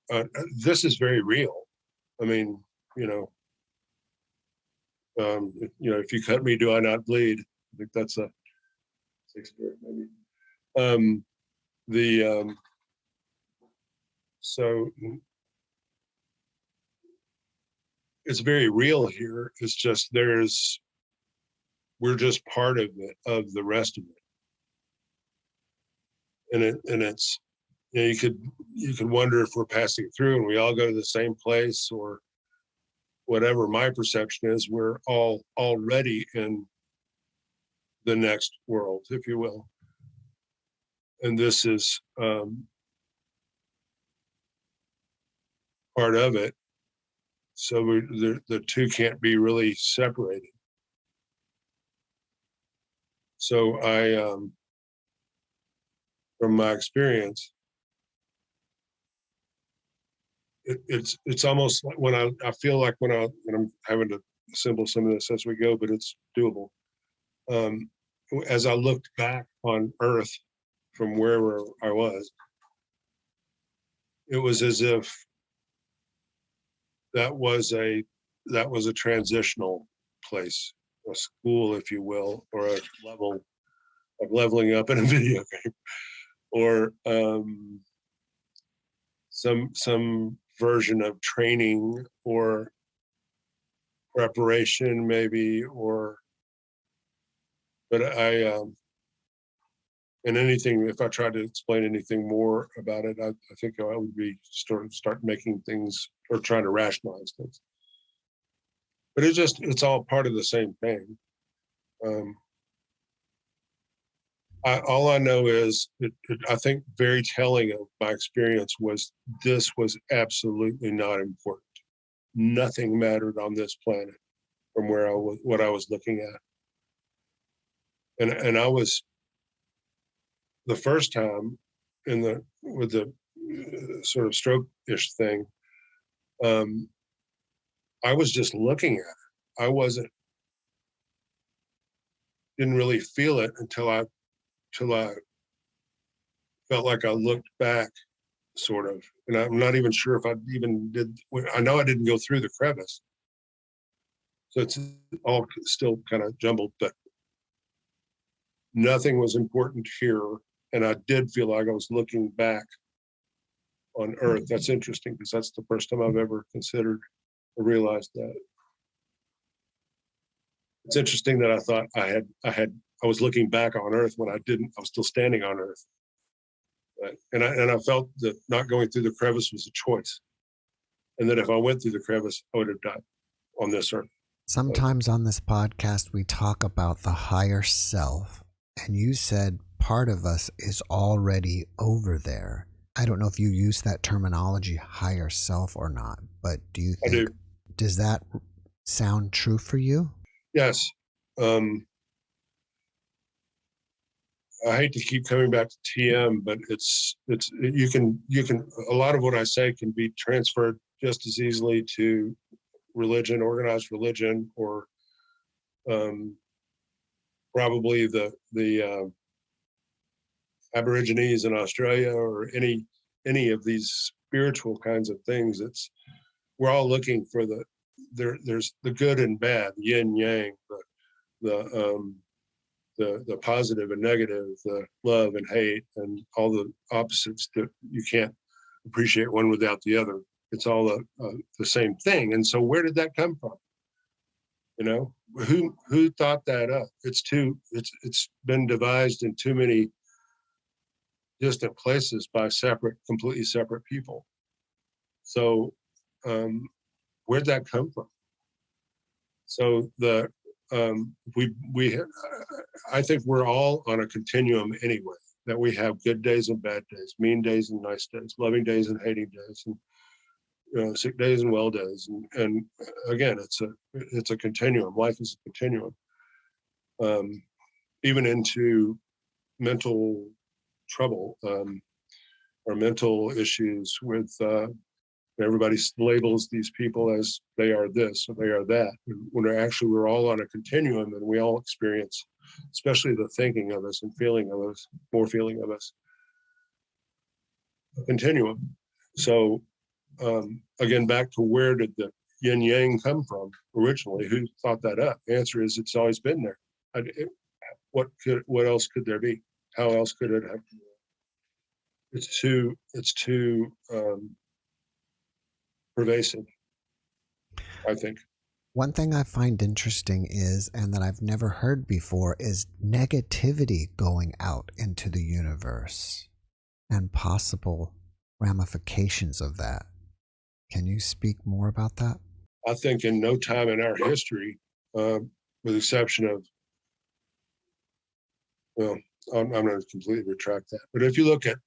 This is very real. I mean, you know, if you cut me, do I not bleed? I think that's a Shakespeare, maybe. So it's very real here. It's just we're just part of it, of the rest of it, and it's, you know, you could wonder if we're passing through and we all go to the same place or whatever. My perception is we're all already in the next world, if you will, and this is part of it. So the two can't be really separated. So from my experience, it's almost like when I feel like when I'm having to assemble some of this as we go, but it's doable. As I looked back on Earth from wherever I was, it was as if that was a transitional place, a school, if you will, or a level of leveling up in a video game, or some version of training or preparation, maybe, but and anything, if I tried to explain anything more about it, I think I would be start making things or trying to rationalize things. But it's all part of the same thing. All I know is I think very telling of my experience was this was absolutely not important. Nothing mattered on this planet from where I was, what I was looking at. And I was, the first time with the sort of stroke-ish thing, I was just looking at it. Didn't really feel it until I felt like I looked back, sort of. And I'm not even sure if I even did. I know I didn't go through the crevice, so it's all still kind of jumbled, but nothing was important here. And I did feel like I was looking back on Earth. That's interesting because that's the first time I've ever considered or realized that. It's interesting that I thought I was looking back on Earth when I didn't. I was still standing on Earth. Right? And I felt that not going through the crevice was a choice, and that if I went through the crevice, I would have died on this Earth. Sometimes on this podcast, we talk about the higher self, and you said part of us is already over there. I don't know if you use that terminology, higher self, or not, but do you think, I do. Does that sound true for you? Yes. I hate to keep coming back to TM, but you can a lot of what I say can be transferred just as easily to religion, organized religion, or probably the Aborigines in Australia, or any of these spiritual kinds of things. We're all looking for there's the good and bad, yin yang, the positive and negative, the love and hate, and all the opposites that you can't appreciate one without the other. It's all the same thing. And so where did that come from? You know, who thought that up? It's been devised in too many distant places by completely separate people. So where'd that come from? So I think we're all on a continuum anyway, that we have good days and bad days, mean days and nice days, loving days and hating days, and sick days and well days. And again, it's a continuum. Life is a continuum. Even into mental trouble or mental issues with everybody labels these people as they are this or they are that, when we're all on a continuum, and we all experience, especially the thinking of us and feeling of us, more feeling of us, a continuum. So again, back to where did the yin yang come from originally? Who thought that up? The answer is it's always been there. What else could there be? How else could it have? It's too pervasive, I think. One thing I find interesting is, and that I've never heard before, is negativity going out into the universe and possible ramifications of that. Can you speak more about that? I think in no time in our history, with the exception of, well, I'm going to completely retract that. But if you look at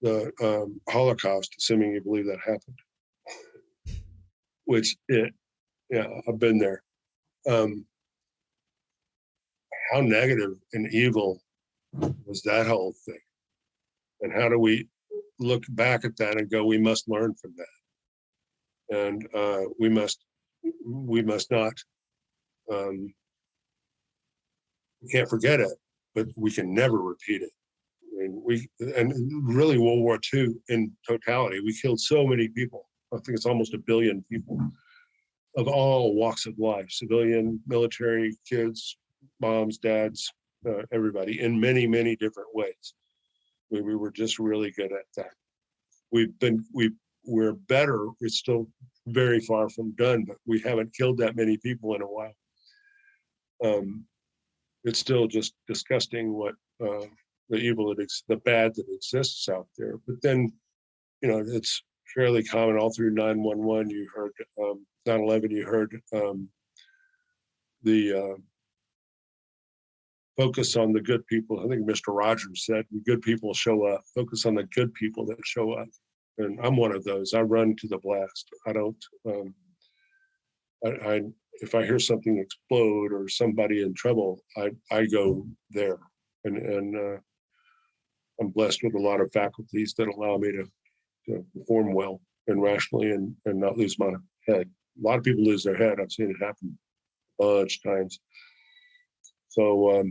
the Holocaust, assuming you believe that happened, which I've been there. how negative and evil was that whole thing? And how do we look back at that and go, we must learn from that. And we must not, we can't forget it, but we can never repeat it. I mean, and really World War II in totality, we killed so many people. I think it's almost 1 billion people of all walks of life, civilian, military, kids, moms, dads, everybody, in many, many different ways. We were just really good at that. We're better. It's still very far from done, but we haven't killed that many people in a while. It's still just disgusting what the evil the bad that exists out there. But then, it's fairly common all through 9/11. You heard 9/11. You heard the focus on the good people. I think Mr. Rogers said, "The good people show up." Focus on the good people that show up, and I'm one of those. I run to the blast. I don't. If I hear something explode or somebody in trouble, I go there, and I'm blessed with a lot of faculties that allow me to perform well and rationally and not lose my head. A lot of people lose their head. I've seen it happen a bunch of times. So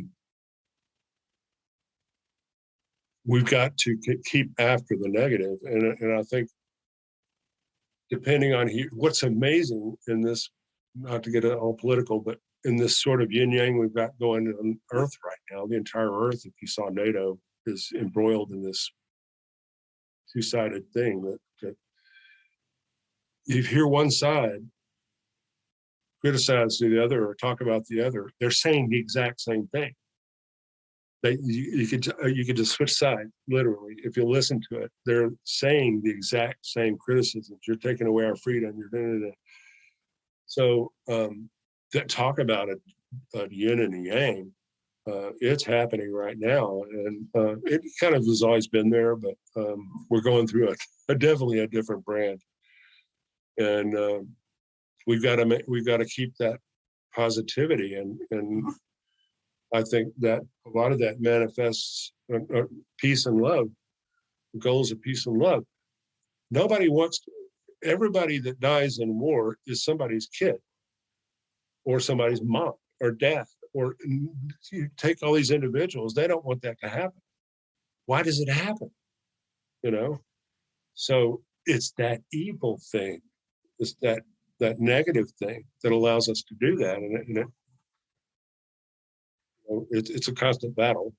we've got to keep after the negative, and I think depending on what's amazing in this, not to get all political, but in this sort of yin yang we've got going on Earth right now, the entire Earth, if you saw NATO, is embroiled in this two-sided thing that you hear one side criticize the other or talk about the other. They're saying the exact same thing. You could just switch sides, literally. If you listen to it, they're saying the exact same criticisms. You're taking away our freedom. You're doing it. So that talk about a yin and a yang, it's happening right now, and it kind of has always been there, but we're going through definitely a different brand, and we've got to keep that positivity, and I think that a lot of that manifests peace and love, the goals of peace and love. Everybody that dies in war is somebody's kid or somebody's mom or dad, or you take all these individuals, they don't want that to happen. Why does it happen? So it's that evil thing, it's that negative thing that allows us to do that. And it's a constant battle.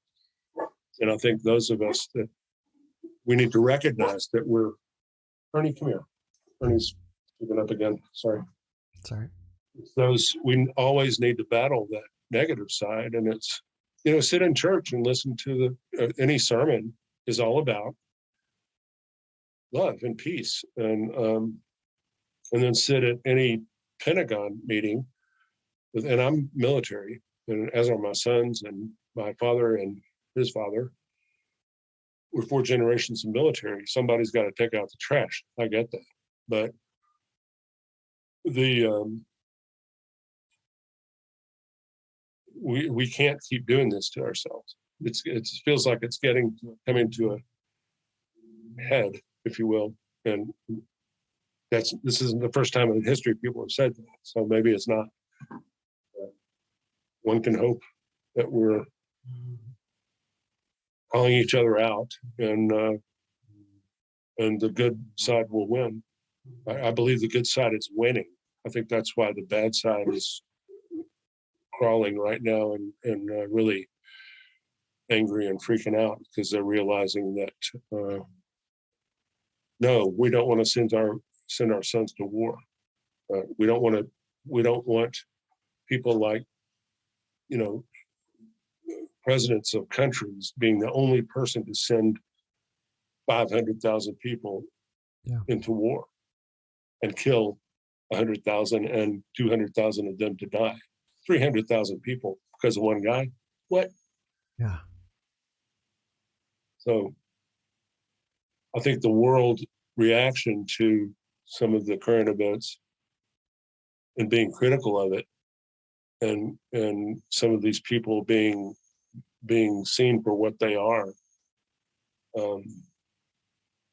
And I think those of us that we need to recognize that Ernie, come here. Ernie's speaking up again. Sorry. We always need to battle that negative side, and it's sit in church and listen to any sermon is all about love and peace, and then sit at any Pentagon meeting and I'm military, and as are my sons and my father and his father. We're 4 generations of military. Somebody's got to take out the trash. I get that, but we can't keep doing this to ourselves. It feels like it's coming to a head, if you will, and this isn't the first time in history people have said that. So maybe it's not. One can hope that we're calling each other out, and the good side will win. I believe the good side is winning. I think that's why the bad side is crawling right now and really angry and freaking out, because they're realizing that no, we don't want to send our sons to war. We don't want people like presidents of countries being the only person to send 500,000 people into war and kill 100,000 and 200,000 of them to die. 300,000 people because of one guy. What? Yeah. So I think the world reaction to some of the current events and being critical of it and some of these people being seen for what they are,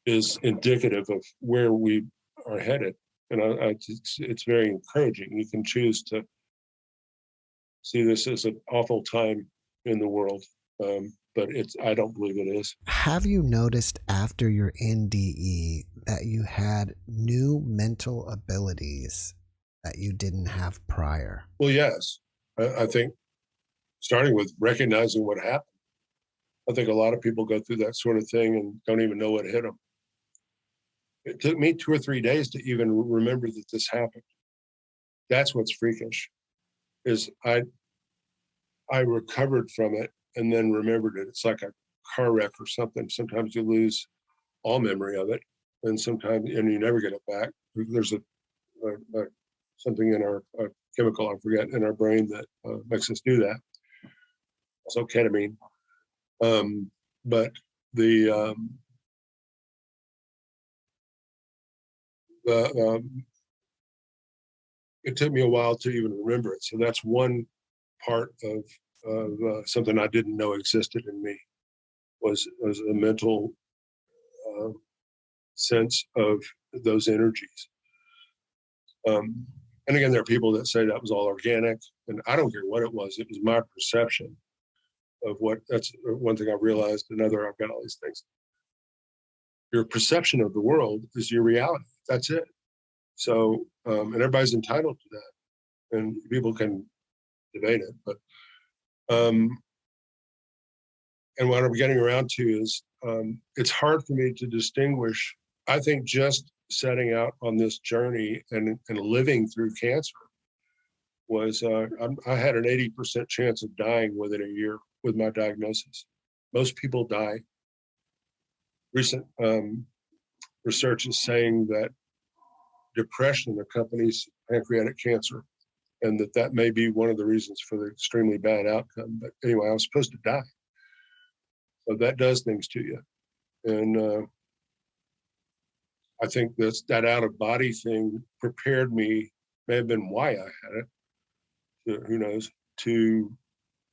is indicative of where we are headed. And it's very encouraging. You can choose to see this as an awful time in the world, but I don't believe it is. Have you noticed after your NDE that you had new mental abilities that you didn't have prior? Well, yes. I think starting with recognizing what happened. I think a lot of people go through that sort of thing and don't even know what hit them. It took me 2 or 3 days to even remember that this happened. That's what's freakish, is I recovered from it and then remembered it. It's like a car wreck or something. Sometimes you lose all memory of it, and you never get it back. There's something in our chemical, I forget, in our brain that makes us do that. So ketamine. But it took me a while to even remember it. So that's one part of something I didn't know existed in me, was a mental sense of those energies. And again, there are people that say that was all organic, and I don't care what it was. It was my perception of what. That's one thing I realized. Another, I've got all these things. Your perception of the world is your reality. That's it. So, and everybody's entitled to that, and people can debate it. But, and what I'm getting around to is, it's hard for me to distinguish. I think just setting out on this journey and living through cancer was, I had an 80% chance of dying within a year with my diagnosis. Most people die. Recent research is saying that depression accompanies pancreatic cancer, and that may be one of the reasons for the extremely bad outcome. But anyway, I was supposed to die. So that does things to you. And I think that out-of-body thing prepared me, may have been why I had it, who knows, to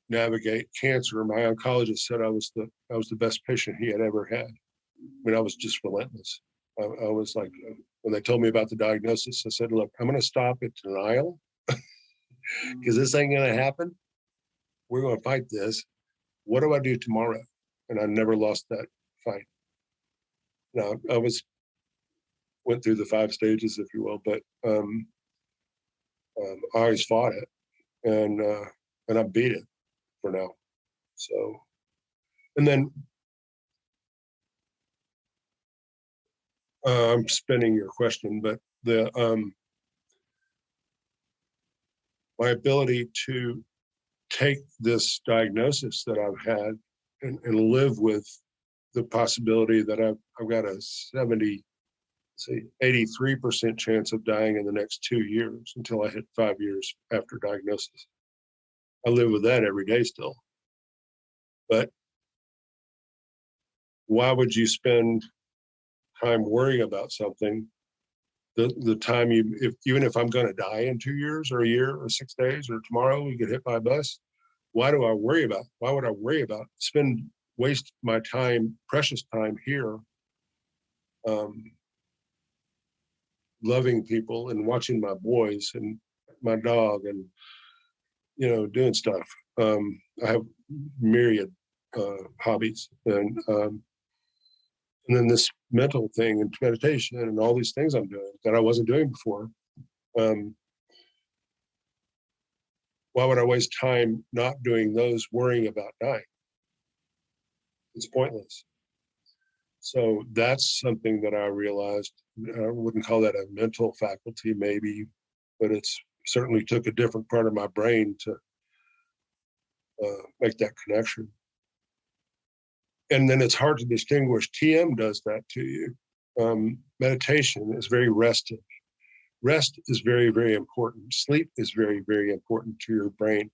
navigate cancer. My oncologist said I was the best patient he had ever had. I mean, I was just relentless. I was like, when they told me about the diagnosis, I said, look, I'm going to stop at denial because this ain't going to happen. We're going to fight this. What do I do tomorrow? And I never lost that fight. Now, I went through the 5 stages, if you will, but I always fought it, and I beat it for now. So, and then I'm spinning your question, but my ability to take this diagnosis that I've had and live with the possibility that I've got a 83% chance of dying in the next 2 years until I hit 5 years after diagnosis. I live with that every day still. But why would you spend time worrying about something? The time even if I'm going to die in 2 years or a year or 6 days or tomorrow we get hit by a bus, why would I worry about waste my time, precious time here, loving people and watching my boys and my dog and, doing stuff. I have myriad hobbies, and then this mental thing and meditation and all these things I'm doing that I wasn't doing before. Why would I waste time not doing those, worrying about dying? It's pointless. So that's something that I realized. I wouldn't call that a mental faculty, maybe, but it's certainly took a different part of my brain to make that connection. And then it's hard to distinguish. TM does that to you. Meditation is very restive. Rest is very, very important. Sleep is very, very important to your brain.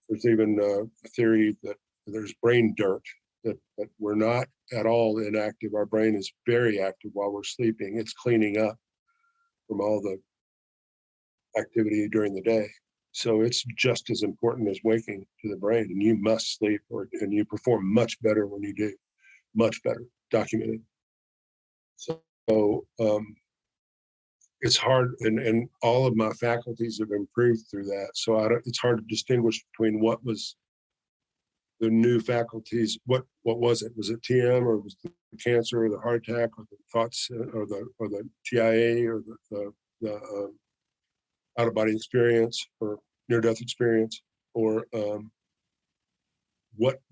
There's even a theory that there's brain dirt, that we're not at all inactive. Our brain is very active while we're sleeping. It's cleaning up from all the activity during the day. So it's just as important as waking to the brain, and you must sleep, and you perform much better when you do, much better, documented. So it's hard, and all of my faculties have improved through that. So it's hard to distinguish between what was the new faculties. What was it? Was it TM, or was it the cancer, or the heart attack, or the thoughts, or the TIA, or the out of body experience, or near death experience, or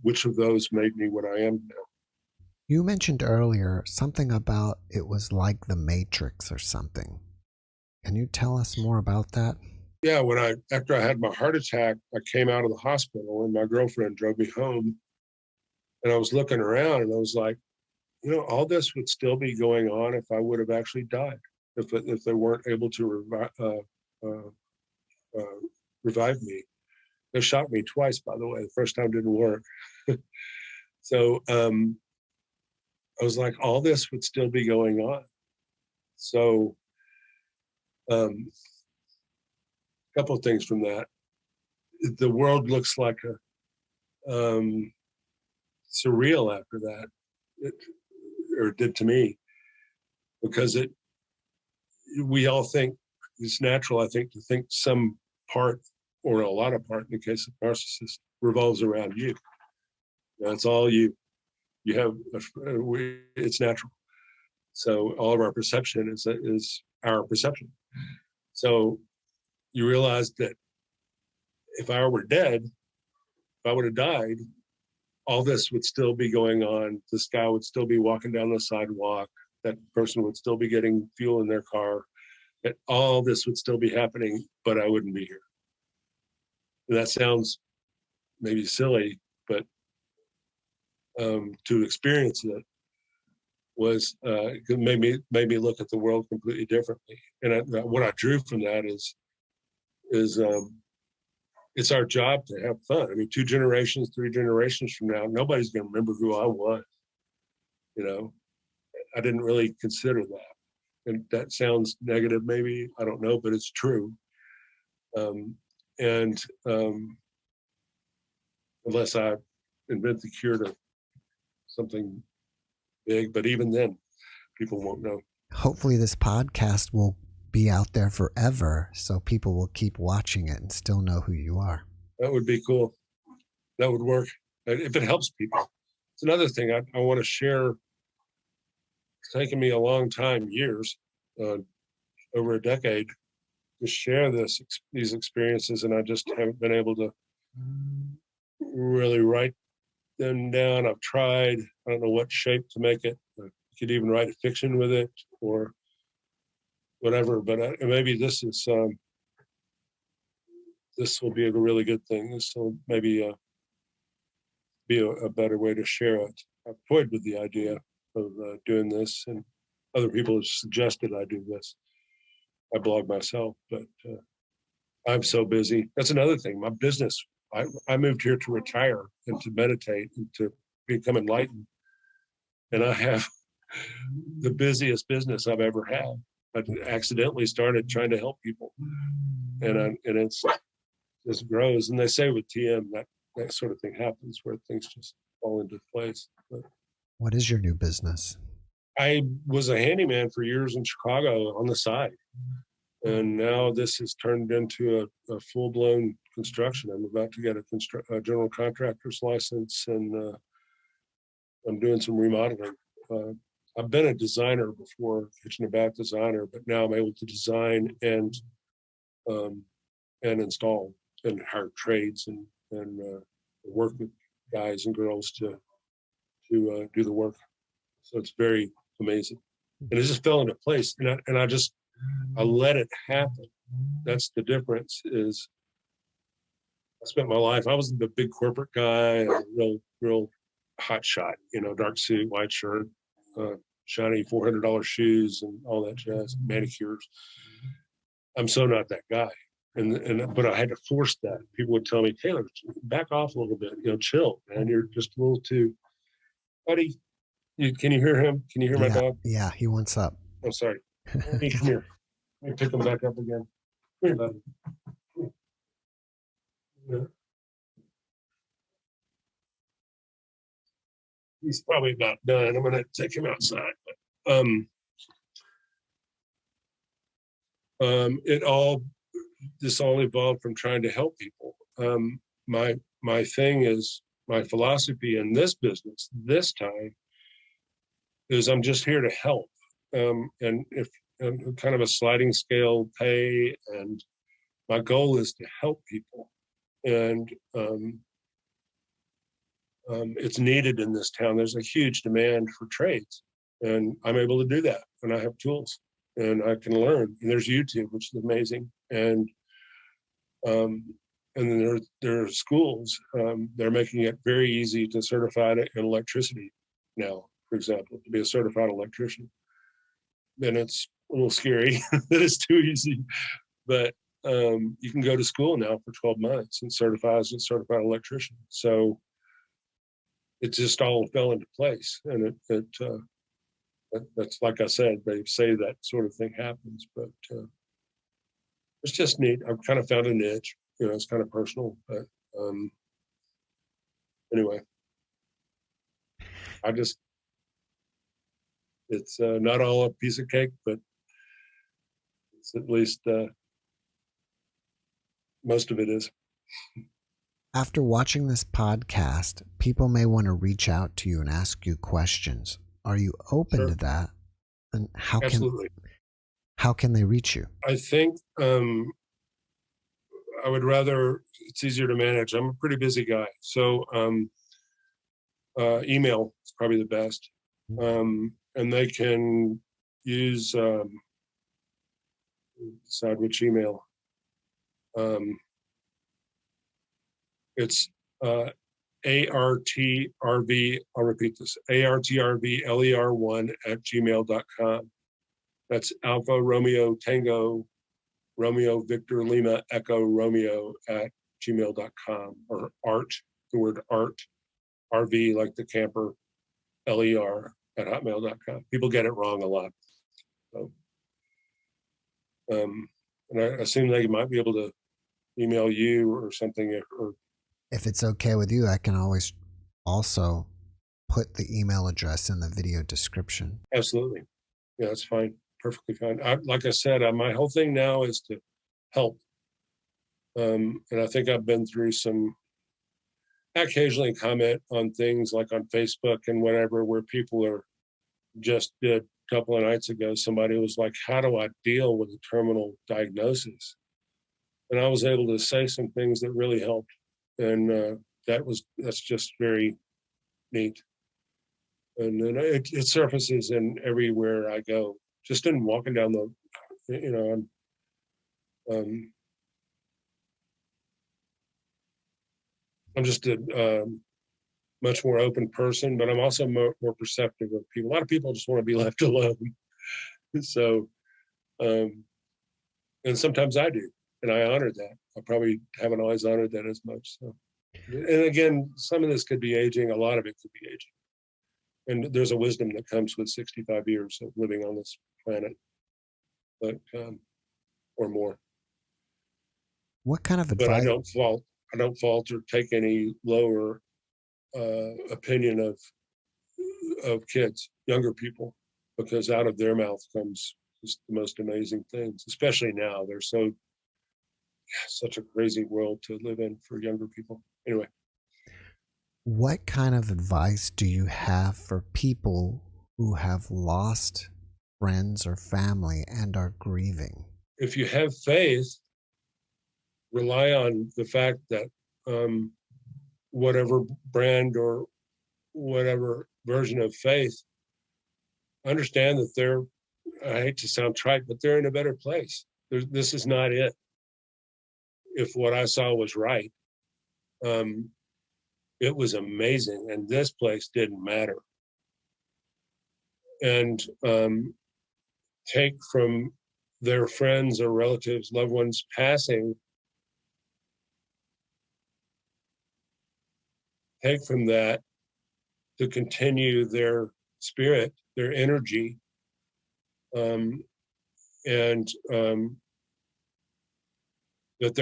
which of those made me what I am now? You mentioned earlier something about it was like the Matrix or something. Can you tell us more about that? Yeah, after I had my heart attack, I came out of the hospital, and my girlfriend drove me home, and I was looking around, and I was like, all this would still be going on if I would have actually died, if they weren't able to revive me. They shot me twice, by the way. The first time didn't work. So I was like, all this would still be going on. So a couple of things from that. The world looks like surreal after that, or it did to me, because we all think it's natural, I think, to think some part, or a lot of part in the case of narcissist, revolves around you. That's all you have. It's natural. So all of our perception is our perception. So you realize that if I were dead, if I would have died, all this would still be going on. This guy would still be walking down the sidewalk. That person would still be getting fuel in their car. That all this would still be happening, but I wouldn't be here. And that sounds maybe silly, but to experience it was made me look at the world completely differently. And what I drew from that is it's our job to have fun. I mean, 2 generations, 3 generations from now, nobody's going to remember who I was. I didn't really consider that. And that sounds negative, maybe, I don't know, but it's true. Unless I invent the cure to something big, but even then, people won't know. Hopefully this podcast will be out there forever, so people will keep watching it and still know who you are. That would be cool. That would work, if it helps people. It's another thing I want to share. It's taken me a long time, years, over a decade, to share these experiences, and I just haven't been able to really write them down. I've tried. I don't know what shape to make it. You could even write a fiction with it, or whatever. But maybe this will be a really good thing. This will maybe be a better way to share it. I've toyed with the idea of doing this, and other people have suggested I do this. I blog myself, but I'm so busy. That's another thing. My business. I moved here to retire and to meditate and to become enlightened, and I have the busiest business I've ever had. I accidentally started trying to help people, and it's just grows. And they say with TM that sort of thing happens, where things just fall into place. But what is your new business? I was a handyman for years in Chicago on the side, and now this has turned into a full-blown construction. I'm about to get a general contractor's license, and I'm doing some remodeling. I've been a designer before, kitchen and bath designer, but now I'm able to design and install and hire trades and work with guys and girls to do the work. So it's very amazing, and it just fell into place. And I let it happen. That's the difference. Is I spent my life. I was the big corporate guy, real hot shot. Dark suit, white shirt, shiny $400 shoes, and all that jazz, manicures. I'm so not that guy. But I had to force that. People would tell me, Taylor, back off a little bit. Chill, man. You're just a little too, buddy. Can you hear him? Can you hear my dog? Yeah, he wants up. Oh, sorry. Come here. Let me pick him back up again. Come here, buddy. Yeah. He's probably about done. I'm gonna take him outside. But, this all evolved from trying to help people. My thing is, my philosophy in this business this time is I'm just here to help. And if kind of a sliding scale pay, and my goal is to help people. And it's needed in this town. There's a huge demand for trades, and I'm able to do that. And I have tools, and I can learn. And there's YouTube, which is amazing. And then there are schools. They're making it very easy to certify in electricity now, for example, to be a certified electrician. Then it's a little scary that it's too easy, but you can go to school now for 12 months and certify as a certified electrician. So it just all fell into place. And that's, like I said, they say that sort of thing happens, but it's just neat. I've kind of found a niche. It's kind of personal, but anyway, it's not all a piece of cake, but it's at least most of it is. After watching this podcast, people may want to reach out to you and ask you questions. Are you open Sure. to that? And Absolutely. How can they reach you? I think I would rather, it's easier to manage. I'm a pretty busy guy. So email is probably the best. And they can use, decide which email. It's ARTRV, I'll repeat this, ARTRVLER1@gmail.com. That's Alpha Romeo Tango Romeo Victor Lima Echo Romeo @gmail.com, or art, the word art, RV like the camper, LER @hotmail.com. People get it wrong a lot. So, and I assume they might be able to email you or something. Or If it's okay with you, I can always also put the email address in the video description. Absolutely. Yeah, that's fine. Perfectly fine. Like I said, my whole thing now is to help. And I think I've been through some, I occasionally comment on things like on Facebook and whatever, where people are just did a couple of nights ago, somebody was like, how do I deal with a terminal diagnosis? And I was able to say some things that really helped. And that's just very neat. And then it surfaces in everywhere I go. Just in walking down I'm just a much more open person, but I'm also more perceptive of people. A lot of people just want to be left alone. So, and sometimes I do, and I honor that. I probably haven't always honored that as much. So, and again, some of this could be aging. A lot of it could be aging. And there's a wisdom that comes with 65 years of living on this planet, but or more. What kind of But I advice? don't fault or take any lower opinion of kids, younger people, because out of their mouth comes just the most amazing things. Especially now, they're such a crazy world to live in for younger people. Anyway. What kind of advice do you have for people who have lost friends or family and are grieving? If you have faith, rely on the fact that whatever brand or whatever version of faith, understand that I hate to sound trite, but they're in a better place. This is not it. If what I saw was right, it was amazing, and this place didn't matter. And take from their friends or relatives, loved ones passing, take from that to continue their spirit, their energy, and that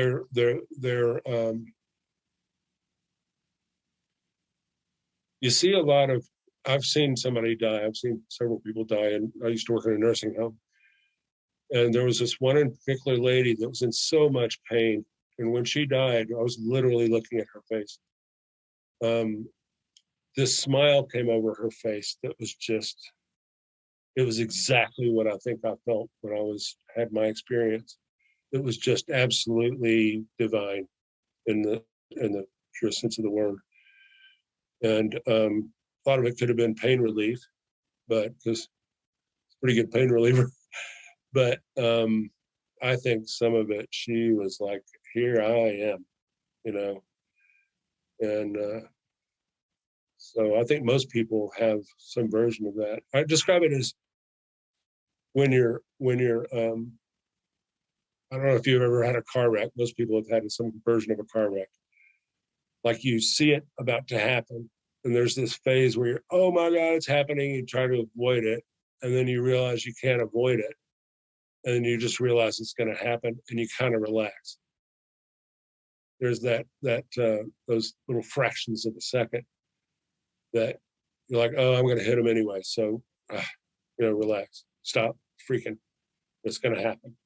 you see a lot of, I've seen somebody die. I've seen several people die, and I used to work in a nursing home. And there was this one in particular lady that was in so much pain. And when she died, I was literally looking at her face. This smile came over her face that was just, it was exactly what I think I felt when I had my experience. It was just absolutely divine in the true sense of the word. And a lot of it could have been pain relief, but because it's a pretty good pain reliever. But I think some of it, she was like, here I am, you know. And so I think most people have some version of that. I describe it as when you're I don't know if you've ever had a car wreck. Most people have had some version of a car wreck. Like you see it about to happen, and there's this phase where you're, oh my God, it's happening. You try to avoid it, and then you realize you can't avoid it, and then you just realize it's going to happen, and you kind of relax. There's that those little fractions of a second that you're like, oh, I'm going to hit him anyway, so relax, stop freaking. It's going to happen.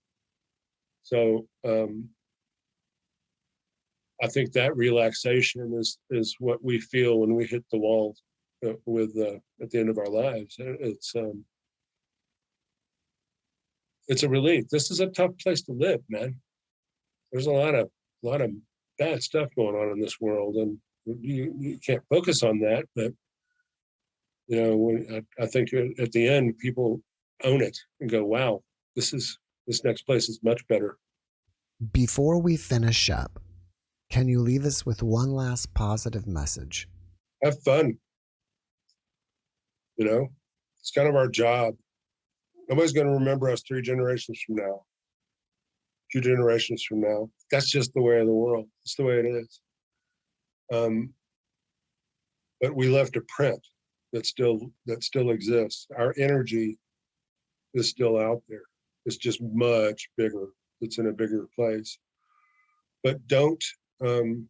So I think that relaxation is what we feel when we hit the wall with at the end of our lives. It's a relief. This is a tough place to live, man. There's a lot of bad stuff going on in this world, and you can't focus on that. But I think at the end, people own it and go, "Wow, this next place is much better." Before we finish up, can you leave us with one last positive message? Have fun. It's kind of our job. Nobody's going to remember us 3 generations from now, 2 generations from now. That's just the way of the world. It's the way it is. But we left a print that still exists. Our energy is still out there. It's just much bigger. It's in a bigger place. But don't, go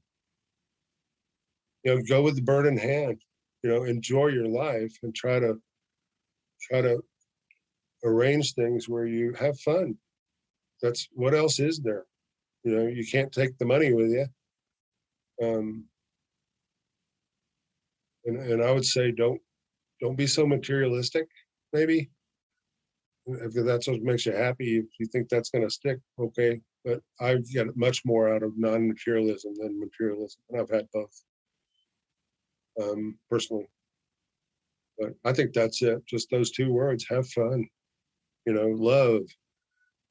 with the bird in hand. Enjoy your life and try to arrange things where you have fun. That's what else is there? You can't take the money with you. And I would say don't be so materialistic, maybe. If that's what makes you happy, if you think that's going to stick, okay. But I get much more out of non-materialism than materialism, and I've had both, personally. But I think that's it. Just those 2 words: have fun, love,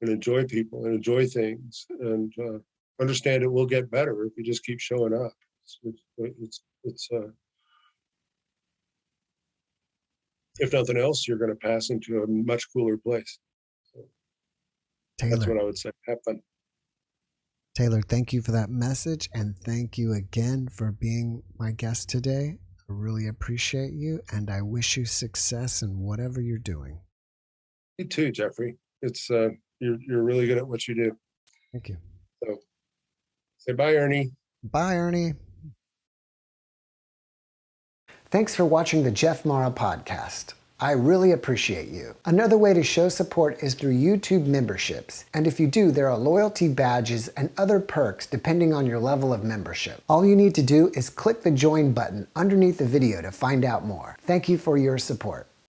and enjoy people and enjoy things, and understand it will get better if you just keep showing up. It's if nothing else, you're going to pass into a much cooler place. So Taylor, that's what I would say. Have fun. Taylor, thank you for that message, and thank you again for being my guest today. I really appreciate you, and I wish you success in whatever you're doing. You too, Jeffrey. It's you're really good at what you do. Thank you. So say bye, Ernie. Bye, Ernie. Thanks for watching the JeffMara podcast. I really appreciate you. Another way to show support is through YouTube memberships. And if you do, there are loyalty badges and other perks depending on your level of membership. All you need to do is click the join button underneath the video to find out more. Thank you for your support.